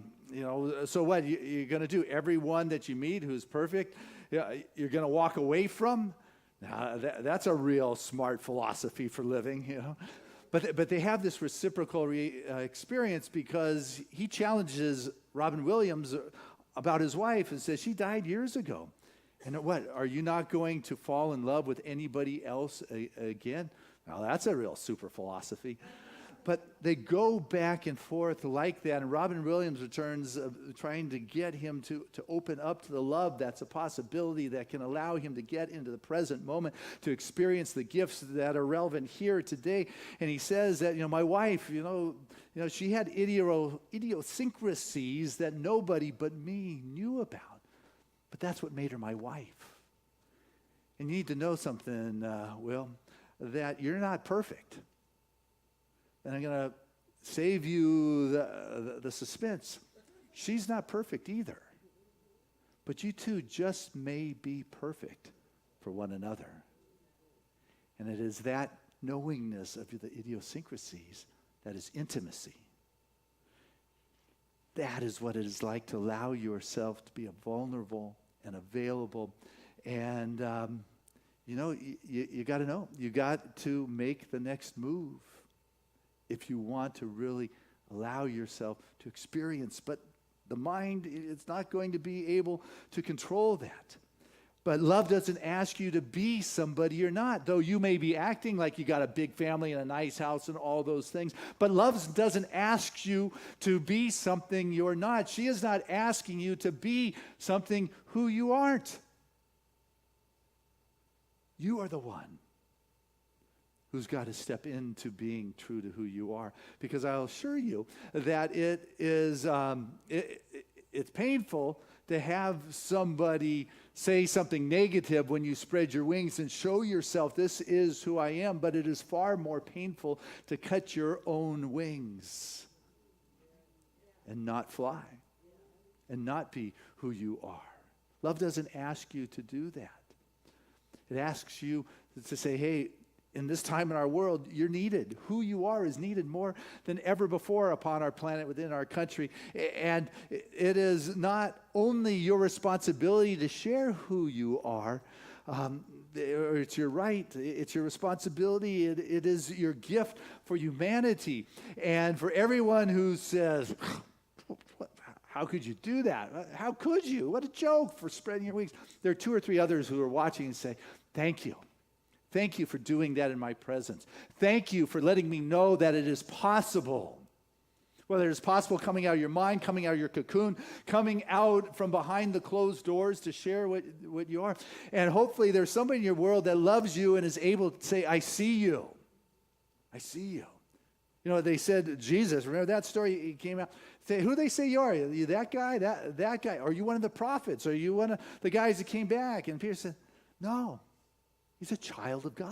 so what? You're going to do everyone that you meet who's perfect, you're going to walk away from? Now, that's a real smart philosophy for living, But they have this reciprocal experience because he challenges Robin Williams about his wife and says, she died years ago. And what, are you not going to fall in love with anybody else again? Now, that's a real super philosophy. But they go back and forth like that, and Robin Williams returns trying to get him to open up to the love that's a possibility that can allow him to get into the present moment, to experience the gifts that are relevant here today. And he says that, my wife, she had idiosyncrasies that nobody but me knew about. But that's what made her my wife. And you need to know something, Will, that you're not perfect. And I'm going to save you the suspense. She's not perfect either. But you two just may be perfect for one another. And it is that knowingness of the idiosyncrasies that is intimacy. That is what it is like to allow yourself to be vulnerable and available. And, you got to know. You got to make the next move if you want to really allow yourself to experience. But the mind, it's not going to be able to control that. But love doesn't ask you to be somebody you're not, though you may be acting like you got a big family and a nice house and all those things. But love doesn't ask you to be something you're not. She is not asking you to be something who you aren't. You are the one who's got to step into being true to who you are. Because I'll assure you that it is it's painful to have somebody say something negative when you spread your wings and show yourself, this is who I am, but it is far more painful to cut your own wings and not fly and not be who you are. Love doesn't ask you to do that. It asks you to say, hey, in this time in our world, you're needed. Who you are is needed more than ever before upon our planet, within our country. And it is not only your responsibility to share who you are, it's your right, it's your responsibility, it is your gift for humanity. And for everyone who says, how could you do that? How could you? What a joke for spreading your wings. There are two or three others who are watching and say, thank you. Thank you for doing that in my presence. Thank you for letting me know that it is possible. Whether it's possible coming out of your mind, coming out of your cocoon, coming out from behind the closed doors to share what you are. And hopefully there's somebody in your world that loves you and is able to say, I see you. I see you. They said, Jesus, remember that story? He came out. Say, who they say you are? Are you that guy? That guy? Are you one of the prophets? Are you one of the guys that came back? And Peter said, no. He's a child of God.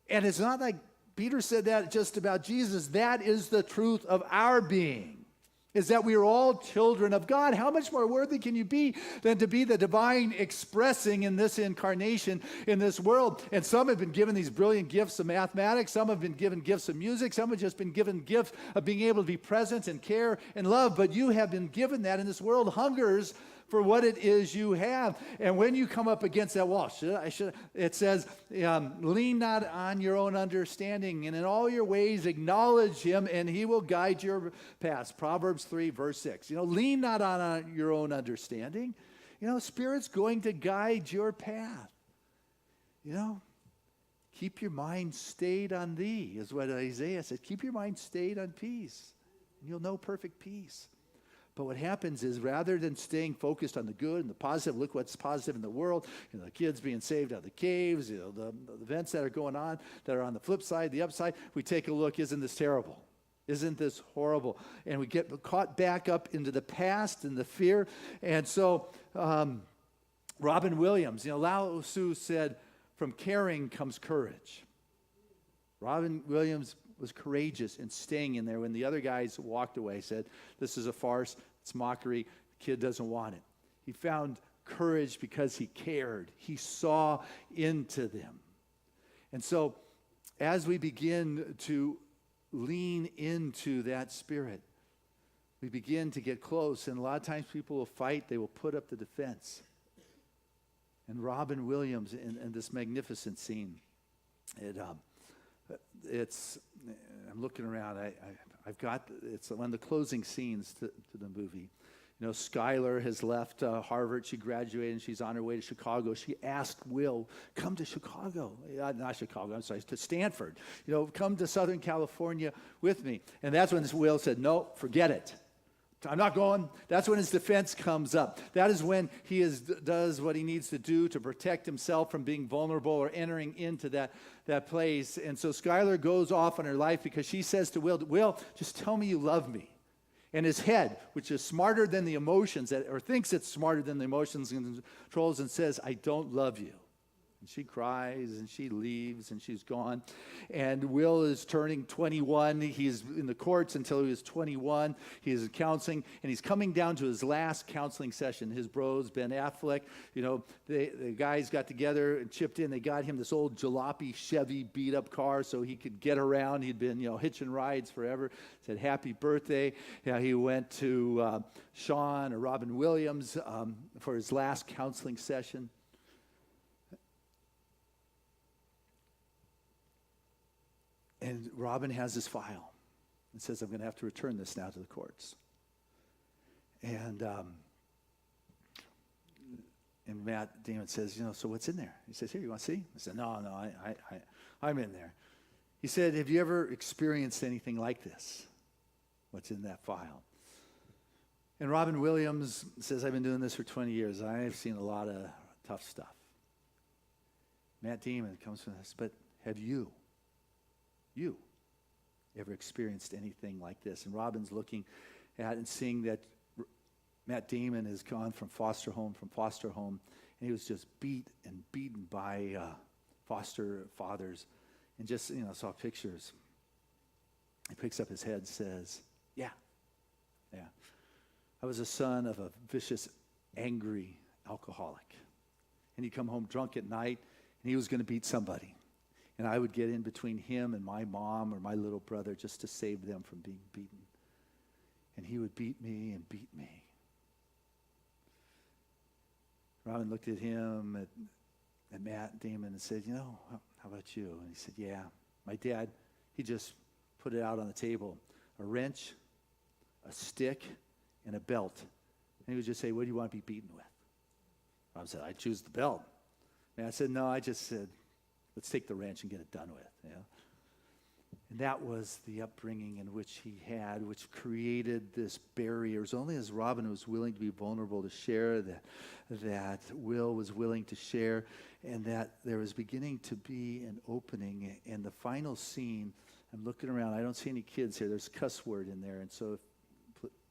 And it's not like Peter said that just about Jesus. That is the truth of our being, is that we are all children of God. How much more worthy can you be than to be the divine expressing in this incarnation, in this world? And some have been given these brilliant gifts of mathematics. Some have been given gifts of music. Some have just been given gifts of being able to be present and care and love. But you have been given that, and this world hungers for what it is you have. And when you come up against that wall, it says, lean not on your own understanding, and in all your ways acknowledge him, and he will guide your paths. Proverbs 3, verse 6. Lean not on your own understanding. Spirit's going to guide your path. Keep your mind stayed on thee, is what Isaiah said. Keep your mind stayed on peace, and you'll know perfect peace. But what happens is, rather than staying focused on the good and the positive, look what's positive in the world, the kids being saved out of the caves, the events that are going on that are on the flip side, the upside, we take a look, isn't this terrible? Isn't this horrible? And we get caught back up into the past and the fear. And so Robin Williams, Lao Tzu said, from caring comes courage. Robin Williams was courageous in staying in there when the other guys walked away, said, this is a farce, it's mockery, the kid doesn't want it. He found courage because he cared. He saw into them. And so as we begin to lean into that spirit, we begin to get close. And a lot of times people will fight, they will put up the defense. And Robin Williams in this magnificent scene, I'm looking around. I've got, it's one of the closing scenes to the movie. You know, Skylar has left Harvard. She graduated and she's on her way to Chicago. She asked Will, come to Chicago. Not Chicago, I'm sorry, to Stanford. You know, come to Southern California with me. And that's when Will said, no, forget it. I'm not going. That's when his defense comes up. That is when he does what he needs to do to protect himself from being vulnerable or entering into that place. And so Skylar goes off on her life because she says to Will, just tell me you love me. And his head, which is smarter than the emotions, or thinks it's smarter than the emotions and controls, and says, I don't love you. And she cries, and she leaves, and she's gone. And Will is turning 21. He's in the courts until he was 21. He is counseling, and he's coming down to his last counseling session. His bros, Ben Affleck, you know, the guys got together and chipped in. They got him this old jalopy Chevy beat-up car so he could get around. He'd been, you know, hitching rides forever. Said, happy birthday. Yeah, he went to Sean or Robin Williams for his last counseling session. And Robin has this file and says, I'm going to have to return this now to the courts. And Matt Damon says, you know, so what's in there? He says, here, you want to see? I said, no, I'm in there. He said, have you ever experienced anything like this? What's in that file? And Robin Williams says, I've been doing this for 20 years. I've seen a lot of tough stuff. Matt Damon comes from this, but have you ever experienced anything like this? And Robin's looking at and seeing that Matt Damon has gone from foster home, and he was just beaten by foster fathers, and just, you know, saw pictures. He picks up his head and says, yeah. I was a son of a vicious, angry alcoholic. And he'd come home drunk at night, and he was going to beat somebody. And I would get in between him and my mom or my little brother just to save them from being beaten. And he would beat me and beat me. Robin looked at him, at Matt Damon, and said, you know, how about you? And he said, yeah, my dad, he just put it out on the table. A wrench, a stick, and a belt. And he would just say, what do you want to be beaten with? Robin said, I choose the belt. And I said, no, I just said, let's take the wrench and get it done with. You know? And that was the upbringing in which he had, which created this barrier. It was only as Robin was willing to be vulnerable to share that Will was willing to share, and that there was beginning to be an opening. And the final scene, I'm looking around, I don't see any kids here. There's a cuss word in there, and so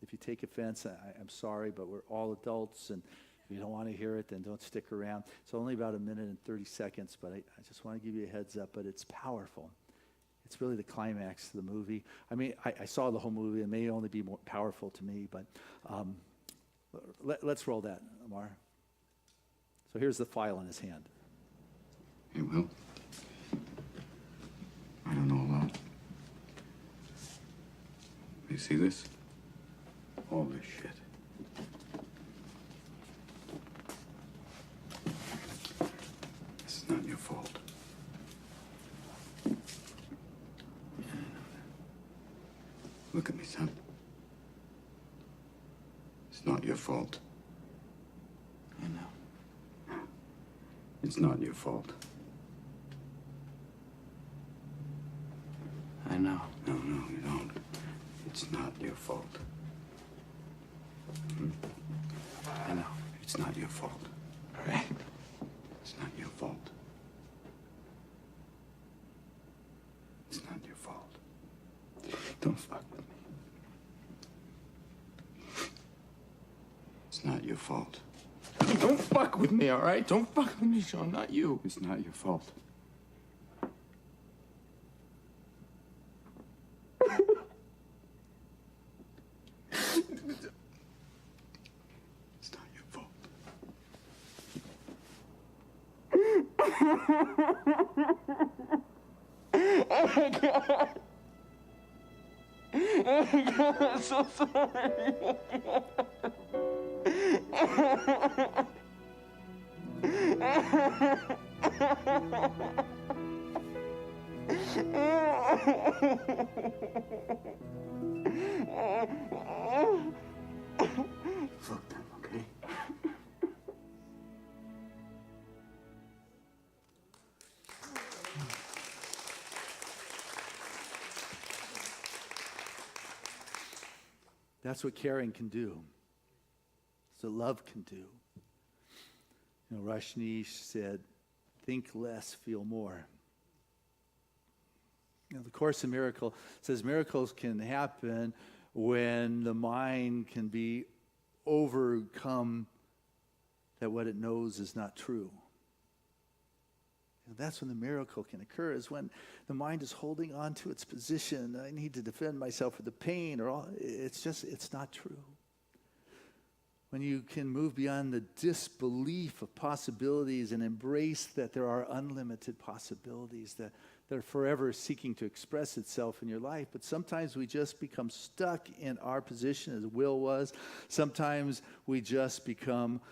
if you take offense, I'm sorry, but we're all adults, and if you don't want to hear it, then don't stick around. It's only about 1 minute and 30 seconds, but I just want to give you a heads up, but it's powerful. It's really the climax of the movie. I mean, I saw the whole movie. It may only be more powerful to me, but let's roll that, Amar. So here's the file in his hand. Hey, Will. I don't know a lot. You see this? All this shit. This is not your fault. Look at me, son. It's not your fault. I know. It's not your fault. I know. No, you don't. It's not your fault. I know. It's not your fault. All right. It's not your fault. It's not your fault. Don't fuck with me. It's not your fault. Don't fuck with me, all right? Don't fuck with me, Sean, not you. It's not your fault. It's not your fault. Oh my God. Oh my God, I'm so sorry. Fuck them, okay? That's what caring can do. That's what love can do. You know, Rajneesh said, think less, feel more. You know, the Course in Miracles says miracles can happen when the mind can be overcome that what it knows is not true. And that's when the miracle can occur, is when the mind is holding on to its position. I need to defend myself with the pain, or all. It's not true. When you can move beyond the disbelief of possibilities and embrace that there are unlimited possibilities that are forever seeking to express itself in your life. But sometimes we just become stuck in our position, as Will was. Sometimes we just become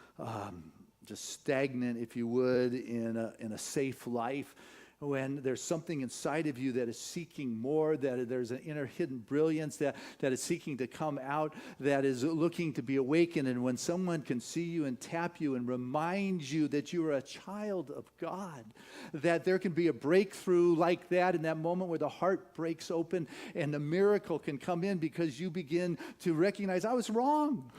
just stagnant, if you would, in a safe life. When there's something inside of you that is seeking more, that there's an inner hidden brilliance that is seeking to come out, that is looking to be awakened. And when someone can see you and tap you and remind you that you are a child of God, that there can be a breakthrough like that in that moment where the heart breaks open and the miracle can come in because you begin to recognize, I was wrong.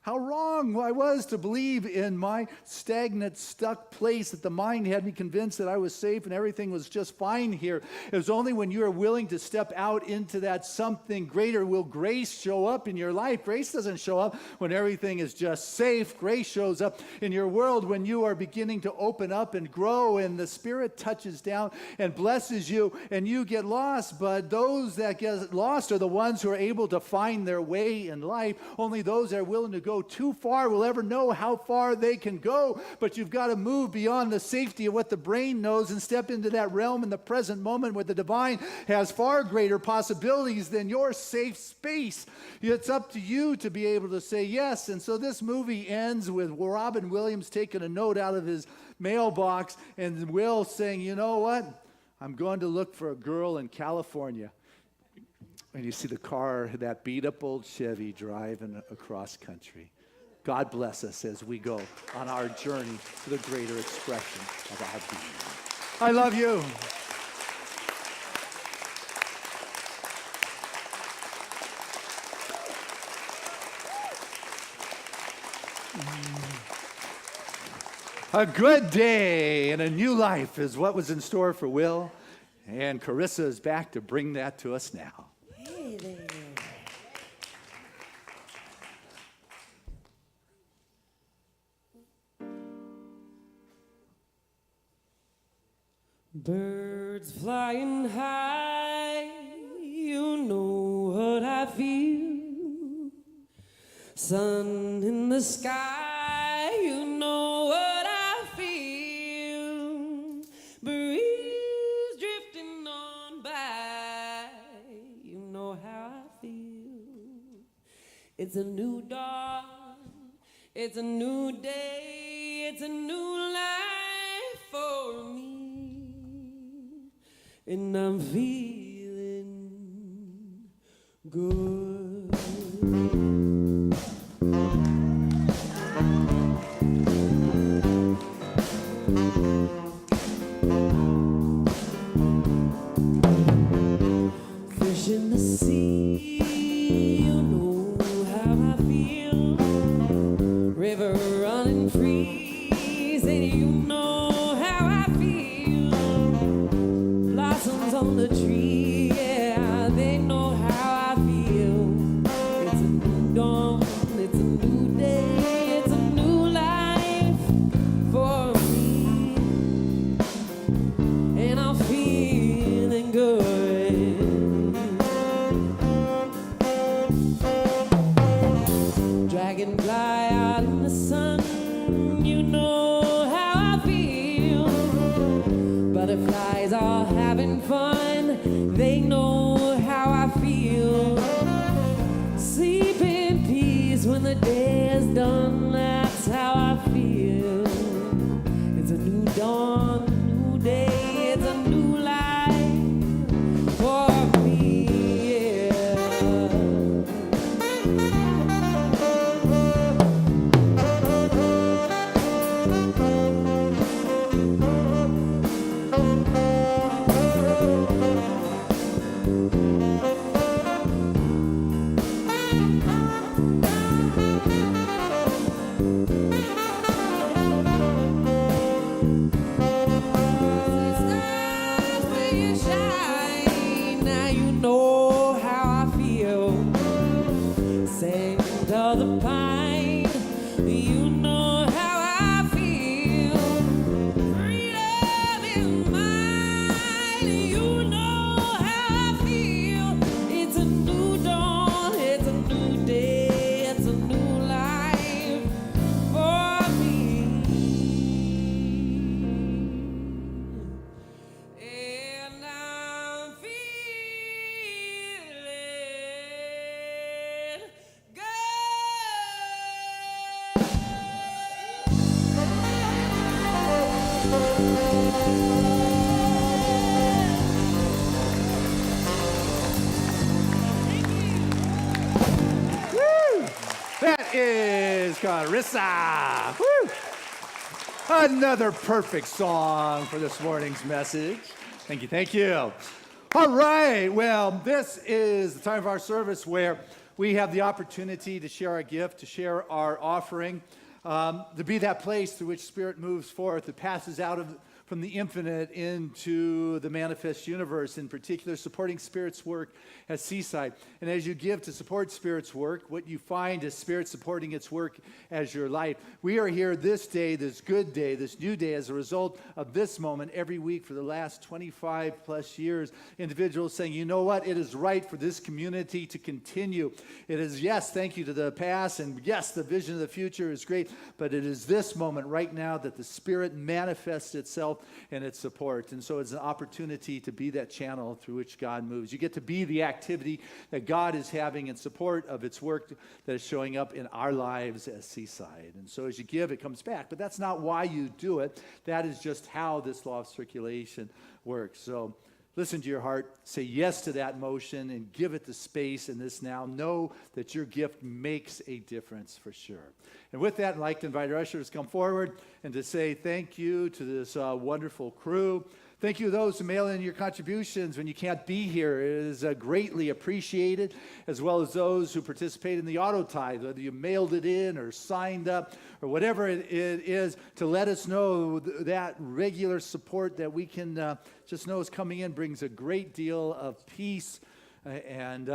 How wrong I was to believe in my stagnant, stuck place, that the mind had me convinced that I was safe and everything was just fine here. It was only when you are willing to step out into that something greater will grace show up in your life. Grace doesn't show up when everything is just safe. Grace shows up in your world when you are beginning to open up and grow, and the Spirit touches down and blesses you and you get lost. But those that get lost are the ones who are able to find their way in life. Only those that are willing to go too far will ever know how far they can go. But you've got to move beyond the safety of what the brain knows and step into that realm in the present moment where the divine has far greater possibilities than your safe space. It's up to you to be able to say yes. And so this movie ends with Robin Williams taking a note out of his mailbox and Will saying, you know what? I'm going to look for a girl in California. And you see the car, that beat-up old Chevy driving across country. God bless us as we go on our journey to the greater expression of our being. I love you. A good day and a new life is what was in store for Will, and Carissa is back to bring that to us now. Hey there. Birds flying high, you know what I feel. Sun in the sky, you know what I feel. Breeze drifting on by, you know how I feel. It's a new dawn, it's a new day, it's a new life for me. And I'm feeling good. Fish in the sea, you know how I feel. River running free, and you know how I feel. Blossoms on the tree, yeah, they know how I feel. It's a new dawn, it's a new day, it's a new life for me. And I'm feeling good. Dragonfly out in the sun, you know how I feel. Now you know how I feel. Sand of the pine, you know how I feel. Freedom is mine, you know how I feel. It's a new dawn, it's a new day, it's a new life for me. And I'm feeling good. That is Carissa. Woo! Another perfect song for this morning's message. Thank you, thank you. All right, well, this is the time of our service where we have the opportunity to share our gift, to share our offering, to be that place through which Spirit moves forth, that passes out from the infinite into the manifest universe, in particular supporting Spirit's work at Seaside. And as you give to support Spirit's work, what you find is Spirit supporting its work as your life. We are here this day, this good day, this new day, as a result of this moment every week for the last 25 plus years. Individuals saying, you know what, it is right for this community to continue. It is, yes, thank you to the past, and yes, the vision of the future is great, but it is this moment right now that the Spirit manifests itself and its support. And so it's an opportunity to be that channel through which God moves. You get to be the activity that God is having in support of its work that is showing up in our lives as Seaside. And so as you give, it comes back. But that's not why you do it. That is just how this law of circulation works. So listen to your heart, say yes to that motion, and give it the space in this now. Know that your gift makes a difference for sure. And with that, I'd like to invite our ushers to come forward and to say thank you to this wonderful crew. Thank you to those who mail in your contributions when you can't be here. It is greatly appreciated, as well as those who participate in the auto tithe, whether you mailed it in or signed up or whatever it is, to let us know that regular support that we can just know is coming in brings a great deal of peace and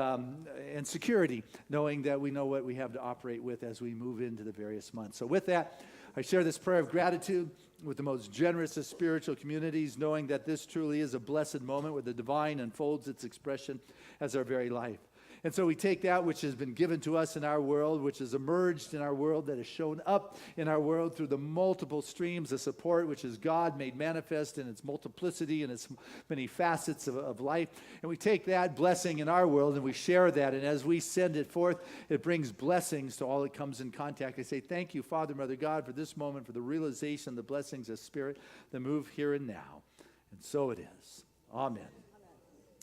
security, knowing that we know what we have to operate with as we move into the various months. So with that, I share this prayer of gratitude with the most generous of spiritual communities, knowing that this truly is a blessed moment where the divine unfolds its expression as our very life. And so we take that which has been given to us in our world, which has emerged in our world, that has shown up in our world through the multiple streams of support, which is God made manifest in its multiplicity and its many facets of life. And we take that blessing in our world and we share that. And as we send it forth, it brings blessings to all that comes in contact. I say thank you, Father, Mother God, for this moment, for the realization of the blessings of Spirit that move here and now. And so it is. Amen.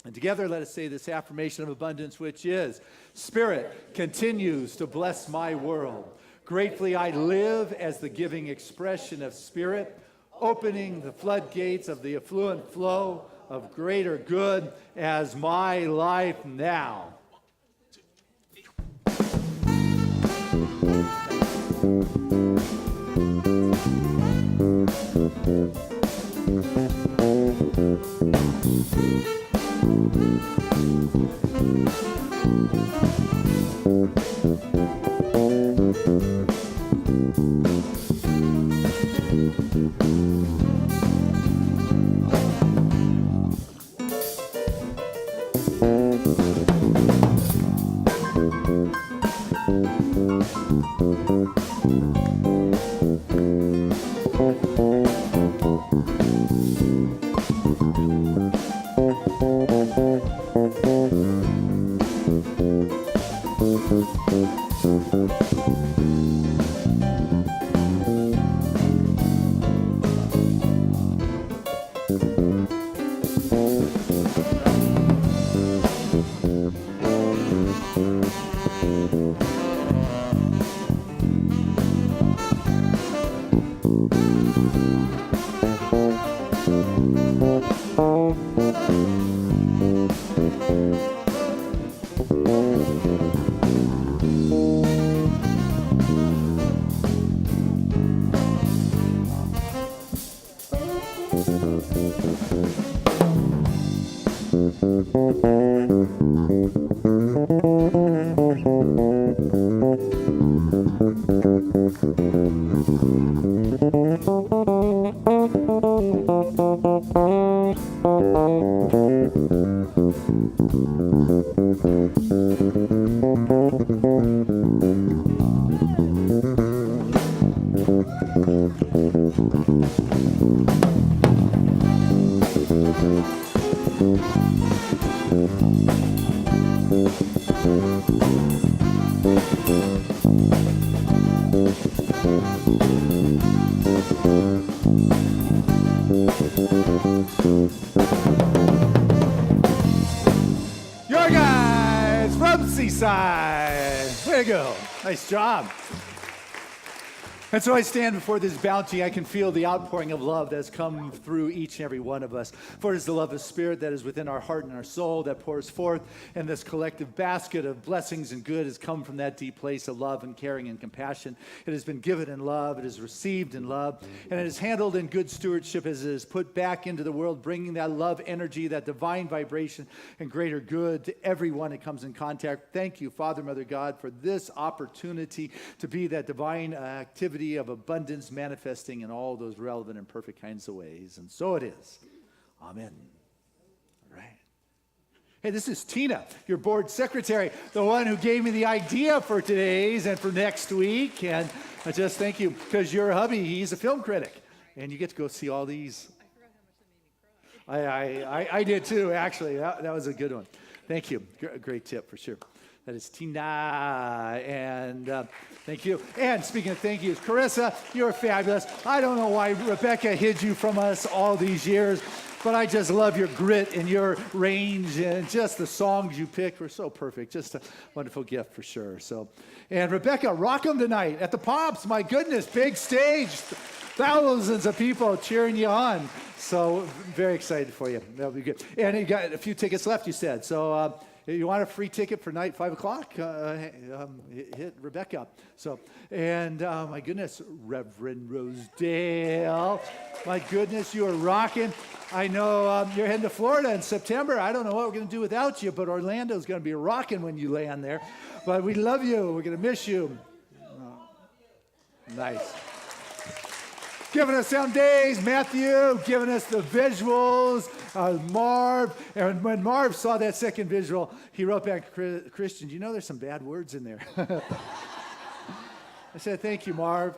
And together, let us say this affirmation of abundance, which is, Spirit continues to bless my world. Gratefully, I live as the giving expression of Spirit, opening the floodgates of the affluent flow of greater good as my life now. Your guys from Seaside. Way to go. Nice job. And so I stand before this bounty. I can feel the outpouring of love that's come through each and every one of us. For it is the love of Spirit that is within our heart and our soul that pours forth. And this collective basket of blessings and good has come from that deep place of love and caring and compassion. It has been given in love. It is received in love. And it is handled in good stewardship as it is put back into the world, bringing that love energy, that divine vibration and greater good to everyone it comes in contact. Thank you, Father, Mother, God, for this opportunity to be that divine activity of abundance manifesting in all those relevant and perfect kinds of ways. And so it is. Amen. All right. Hey, this is Tina, your board secretary, the one who gave me the idea for today's and for next week. And I just thank you because your hubby, he's a film critic, and you get to go see all these. I did too, actually. That was a good one. Thank you. Great tip for sure. That is Tina, and thank you. And speaking of thank yous, Carissa, you're fabulous. I don't know why Rebecca hid you from us all these years, but I just love your grit and your range and just the songs you picked were so perfect. Just a wonderful gift for sure. So, and Rebecca, rock 'em tonight at the Pops. My goodness, big stage. Thousands of people cheering you on. So very excited for you. That'll be good. And you got a few tickets left, you said. So, you want a free ticket for night, 5 o'clock? Hit Rebecca up. So, and my goodness, Reverend Rosedale. My goodness, you are rocking. I know you're heading to Florida in September. I don't know what we're going to do without you, but Orlando's going to be rocking when you land there. But we love you. We're going to miss you. Nice. Giving us some days, Matthew, giving us the visuals, Marv. And when Marv saw that second visual, he wrote back, Christian, you know there's some bad words in there. I said, thank you, Marv.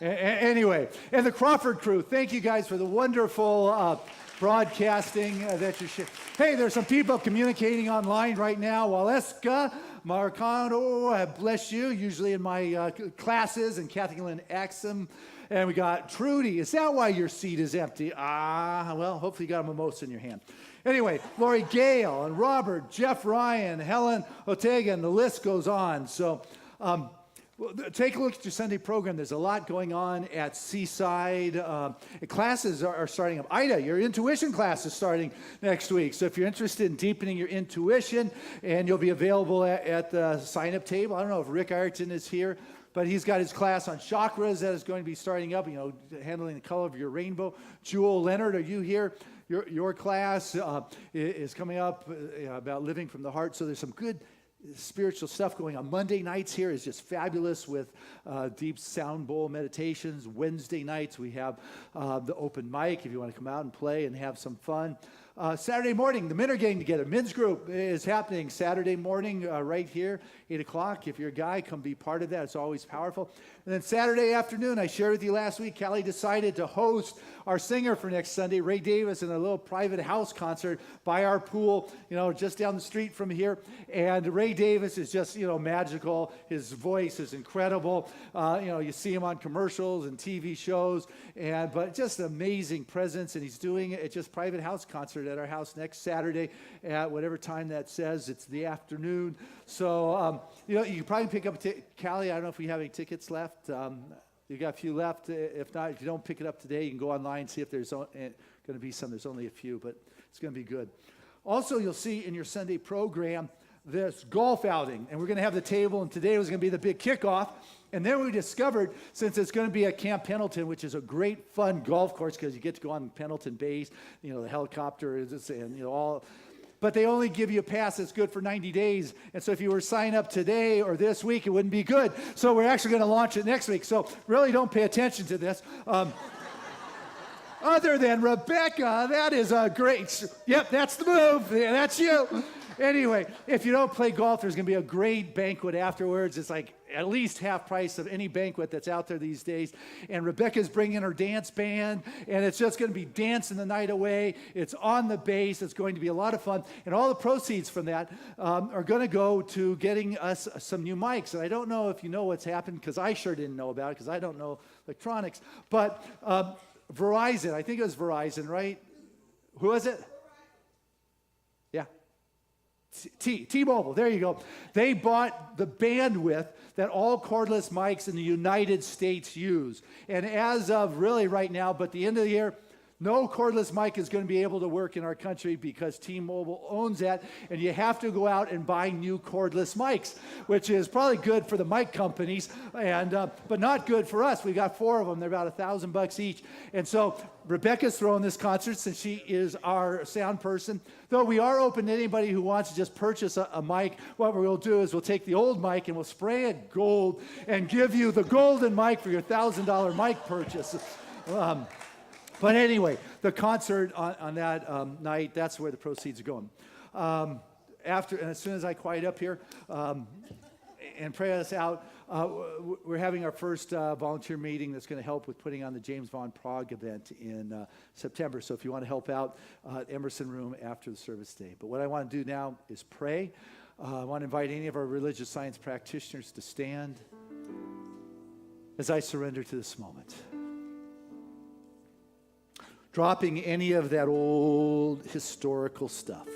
Anyway, and the Crawford crew, thank you guys for the wonderful broadcasting that you share. Hey, there's some people communicating online right now. Waleska, Marcano, bless you, usually in my classes, and Kathleen Axum. And we got Trudy. Is that why your seat is empty? Well, hopefully you got a mimosa in your hand. Anyway, Lori Gale and Robert, Jeff Ryan, Helen Ortega, and the list goes on. So take a look at your Sunday program. There's a lot going on at Seaside. Classes are starting up. Ida, your intuition class is starting next week. So if you're interested in deepening your intuition, and you'll be available at the sign-up table. I don't know if Rick Ireton is here, but he's got his class on chakras that is going to be starting up, handling the color of your rainbow. Jewel Leonard, are you here? Your class is coming up about living from the heart. So there's some good spiritual stuff going on. Monday nights here is just fabulous with deep sound bowl meditations. Wednesday nights we have the open mic if you want to come out and play and have some fun. Saturday morning, the men are getting together. Men's group is happening Saturday morning right here, 8 o'clock. If you're a guy, come be part of that. It's always powerful. And then Saturday afternoon, I shared with you last week, Callie decided to host our singer for next Sunday, Ray Davis, in a little private house concert by our pool, just down the street from here. And Ray Davis is just, magical. His voice is incredible. You see him on commercials and TV shows, but just an amazing presence. And he's doing it at just private house concert at our house next Saturday at whatever time that says. It's the afternoon. So, you can probably pick up Callie, I don't know if we have any tickets left. You got a few left. If not, if you don't pick it up today, you can go online and see if there's going to be some. There's only a few, but it's going to be good. Also, you'll see in your Sunday program this golf outing, and we're going to have the table, and today was going to be the big kickoff. And then we discovered, since it's going to be at Camp Pendleton, which is a great fun golf course because you get to go on Pendleton Base, the helicopter and all. But they only give you a pass that's good for 90 days. And so if you were to sign up today or this week, it wouldn't be good. So we're actually going to launch it next week. So really don't pay attention to this. Other than Rebecca, that is a great, yep, that's the move. Yeah, that's you. Anyway, if you don't play golf, there's going to be a great banquet afterwards. It's like at least half price of any banquet that's out there these days. And Rebecca's bringing her dance band, and it's just going to be dancing the night away. It's on the base. It's going to be a lot of fun. And all the proceeds from that are going to go to getting us some new mics. And I don't know if you know what's happened, because I sure didn't know about it, because I don't know electronics. But Verizon, I think it was Verizon, right? Who was it? Yeah. T-Mobile, there you go. They bought the bandwidth that all cordless mics in the United States use. And as of really right now, but the end of the year, no cordless mic is going to be able to work in our country because T-Mobile owns that, and you have to go out and buy new cordless mics, which is probably good for the mic companies, and but not good for us. We got 4 of them. They're about $1,000 each. And so Rebecca's throwing this concert since she is our sound person. Though we are open to anybody who wants to just purchase a mic. What we'll do is we'll take the old mic and we'll spray it gold and give you the golden mic for your $1,000 mic purchase. But anyway, the concert on that night, that's where the proceeds are going. And as soon as I quiet up here and pray us out, we're having our first volunteer meeting that's going to help with putting on the James Von Prague event in September. So if you want to help out, Emerson Room after the service day. But what I want to do now is pray. I want to invite any of our religious science practitioners to stand as I surrender to this moment. Dropping any of that old historical stuff.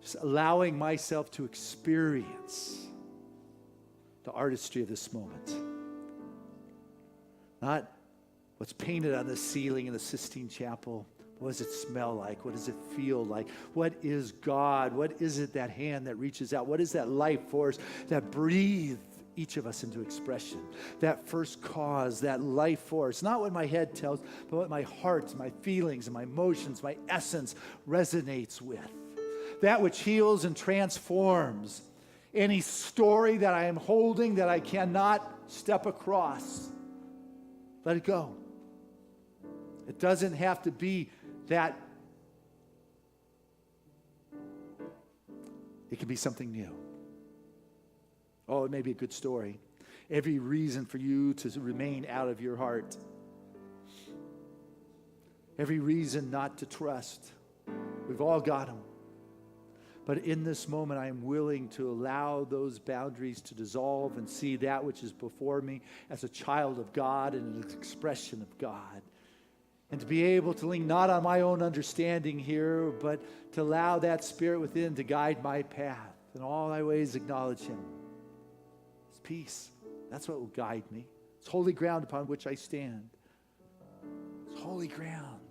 Just allowing myself to experience the artistry of this moment. Not what's painted on the ceiling in the Sistine Chapel. What does it smell like? What does it feel like? What is God? What is it, that hand that reaches out? What is that life force that breathes each of us into expression? That first cause, that life force, not what my head tells, but what my heart, my feelings, and my emotions, my essence resonates with. That which heals and transforms any story that I am holding that I cannot step across. Let it go. It doesn't have to be that. It can be something new. Oh, it may be a good story. Every reason for you to remain out of your heart. Every reason not to trust. We've all got them. But in this moment, I am willing to allow those boundaries to dissolve and see that which is before me as a child of God and an expression of God. And to be able to lean not on my own understanding here, but to allow that Spirit within to guide my path. In all thy ways acknowledge Him. It's peace. That's what will guide me. It's holy ground upon which I stand. It's holy ground.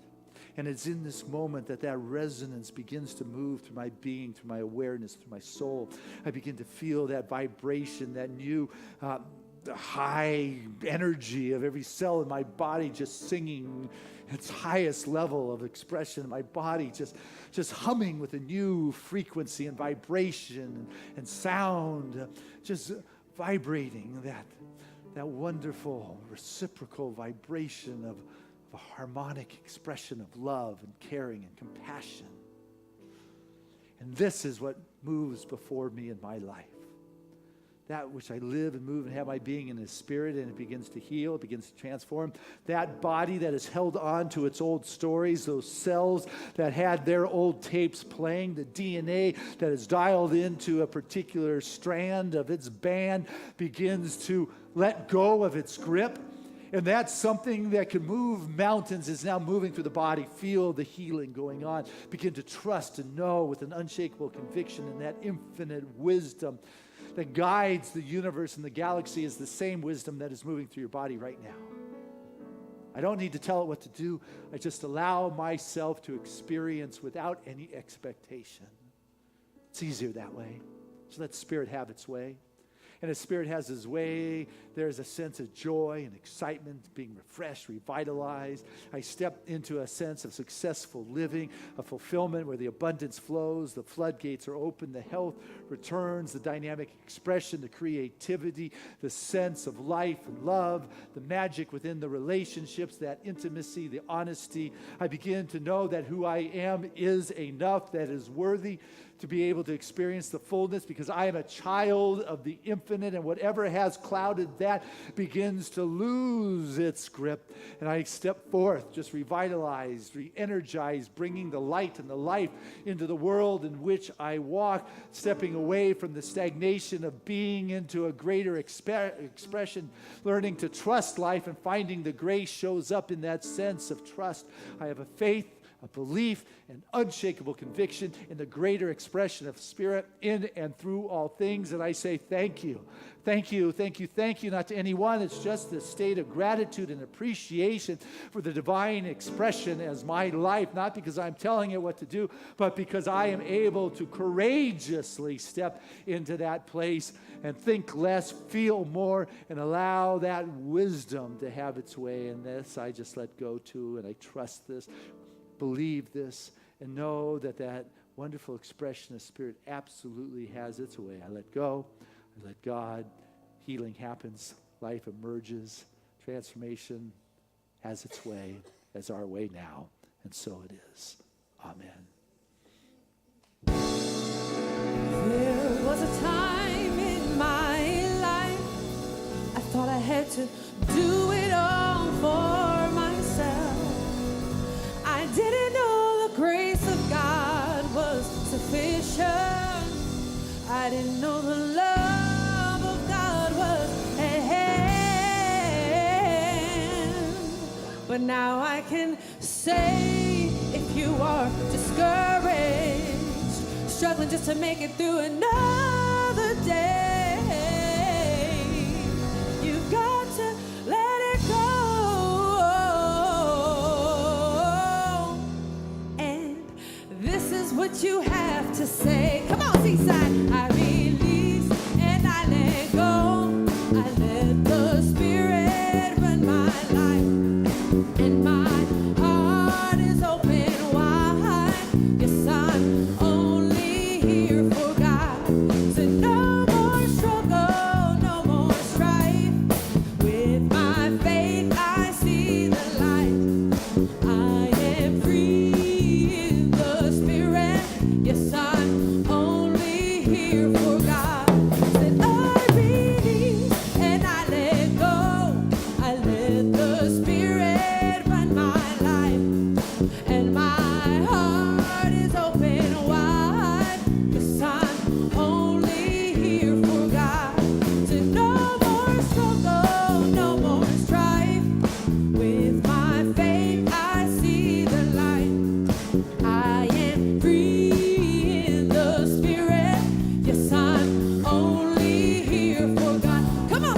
And it's in this moment that resonance begins to move through my being, through my awareness, through my soul. I begin to feel that vibration, that new high energy of every cell in my body just singing its highest level of expression. My body just humming with a new frequency and vibration and sound, just vibrating that wonderful reciprocal vibration of a harmonic expression of love and caring and compassion. And this is what moves before me in my life. That which I live and move and have my being in His Spirit, and it begins to heal, it begins to transform. That body that has held on to its old stories, those cells that had their old tapes playing, the DNA that is dialed into a particular strand of its band begins to let go of its grip. And that's something that can move mountains is now moving through the body. Feel the healing going on. Begin to trust and know with an unshakable conviction in that infinite wisdom that guides the universe and the galaxy is the same wisdom that is moving through your body right now. I don't need to tell it what to do. I just allow myself to experience without any expectation. It's easier that way. So let Spirit have its way. And as Spirit has His way, there's a sense of joy and excitement, being refreshed, revitalized. I step into a sense of successful living, a fulfillment where the abundance flows, the floodgates are open, the health returns, the dynamic expression, the creativity, the sense of life and love, the magic within the relationships, that intimacy, the honesty. I begin to know that who I am is enough, that is worthy to be able to experience the fullness, because I am a child of the infinite, and whatever has clouded that begins to lose its grip. And I step forth, just revitalized, re-energized, bringing the light and the life into the world in which I walk, stepping away from the stagnation of being into a greater expression, learning to trust life, and finding the grace shows up in that sense of trust. I have a faith, a belief, an unshakable conviction in the greater expression of Spirit in and through all things. And I say thank you. Thank you, thank you, thank you, not to anyone. It's just a state of gratitude and appreciation for the divine expression as my life, not because I'm telling it what to do, but because I am able to courageously step into that place and think less, feel more, and allow that wisdom to have its way. And this I just let go to, and I trust this, believe this, and know that that wonderful expression of Spirit absolutely has its way. I let go. I let God. Healing happens. Life emerges. Transformation has its way as our way now. And so it is. Amen. There was a time in my life I thought I had to do it all for myself. I didn't know the grace of God was sufficient. I didn't know the love of God was at hand. But now I can say, if you are discouraged, struggling just to make it through another day, you've got to let it go. This is what you have to say. Come on, Seaside. I release and I let go. I let the Spirit run my life, and my heart is open wide. Yes, I'm only here for God. So no more struggle, no more strife. With my faith, I see the light. I am free. Yes, I'm only here for God. Said I release and I let go. I let the Spirit run my life, and my heart is open wide. Yes, I'm only here for God. Said no more struggle, no more strife. With my faith, I see the light. I am free.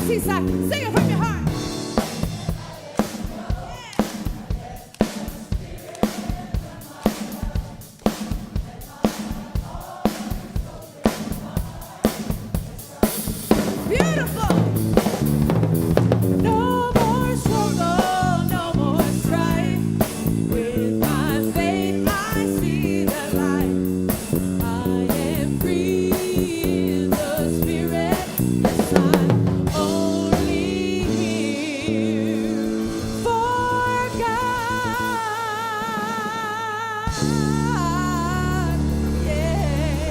Seaside, sing it from your heart. Beautiful. No more struggle, no more strife. With my faith, I see the light. I am free in the Spirit. Yes, I'm only here for God. Yeah.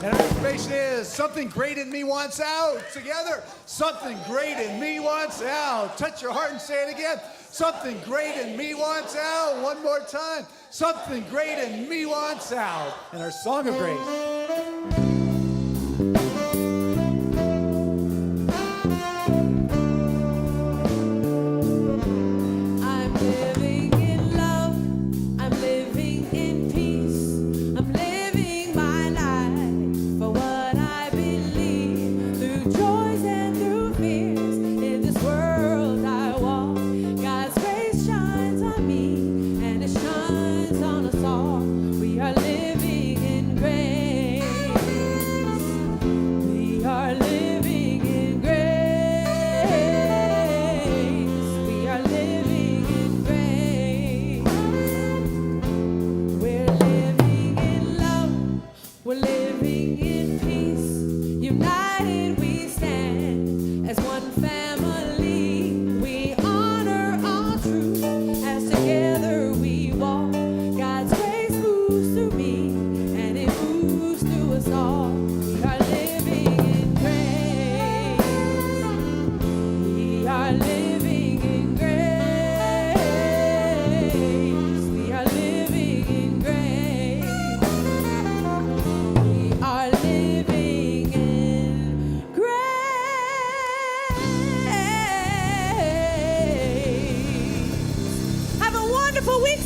And our information is something great in me wants out. Together, something great in me wants out. Touch your heart and say it again. Something great in me wants out. One more time. Something great in me wants out. And our song of grace. I'm living in love. I'm living in peace. I'm living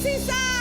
Seaside!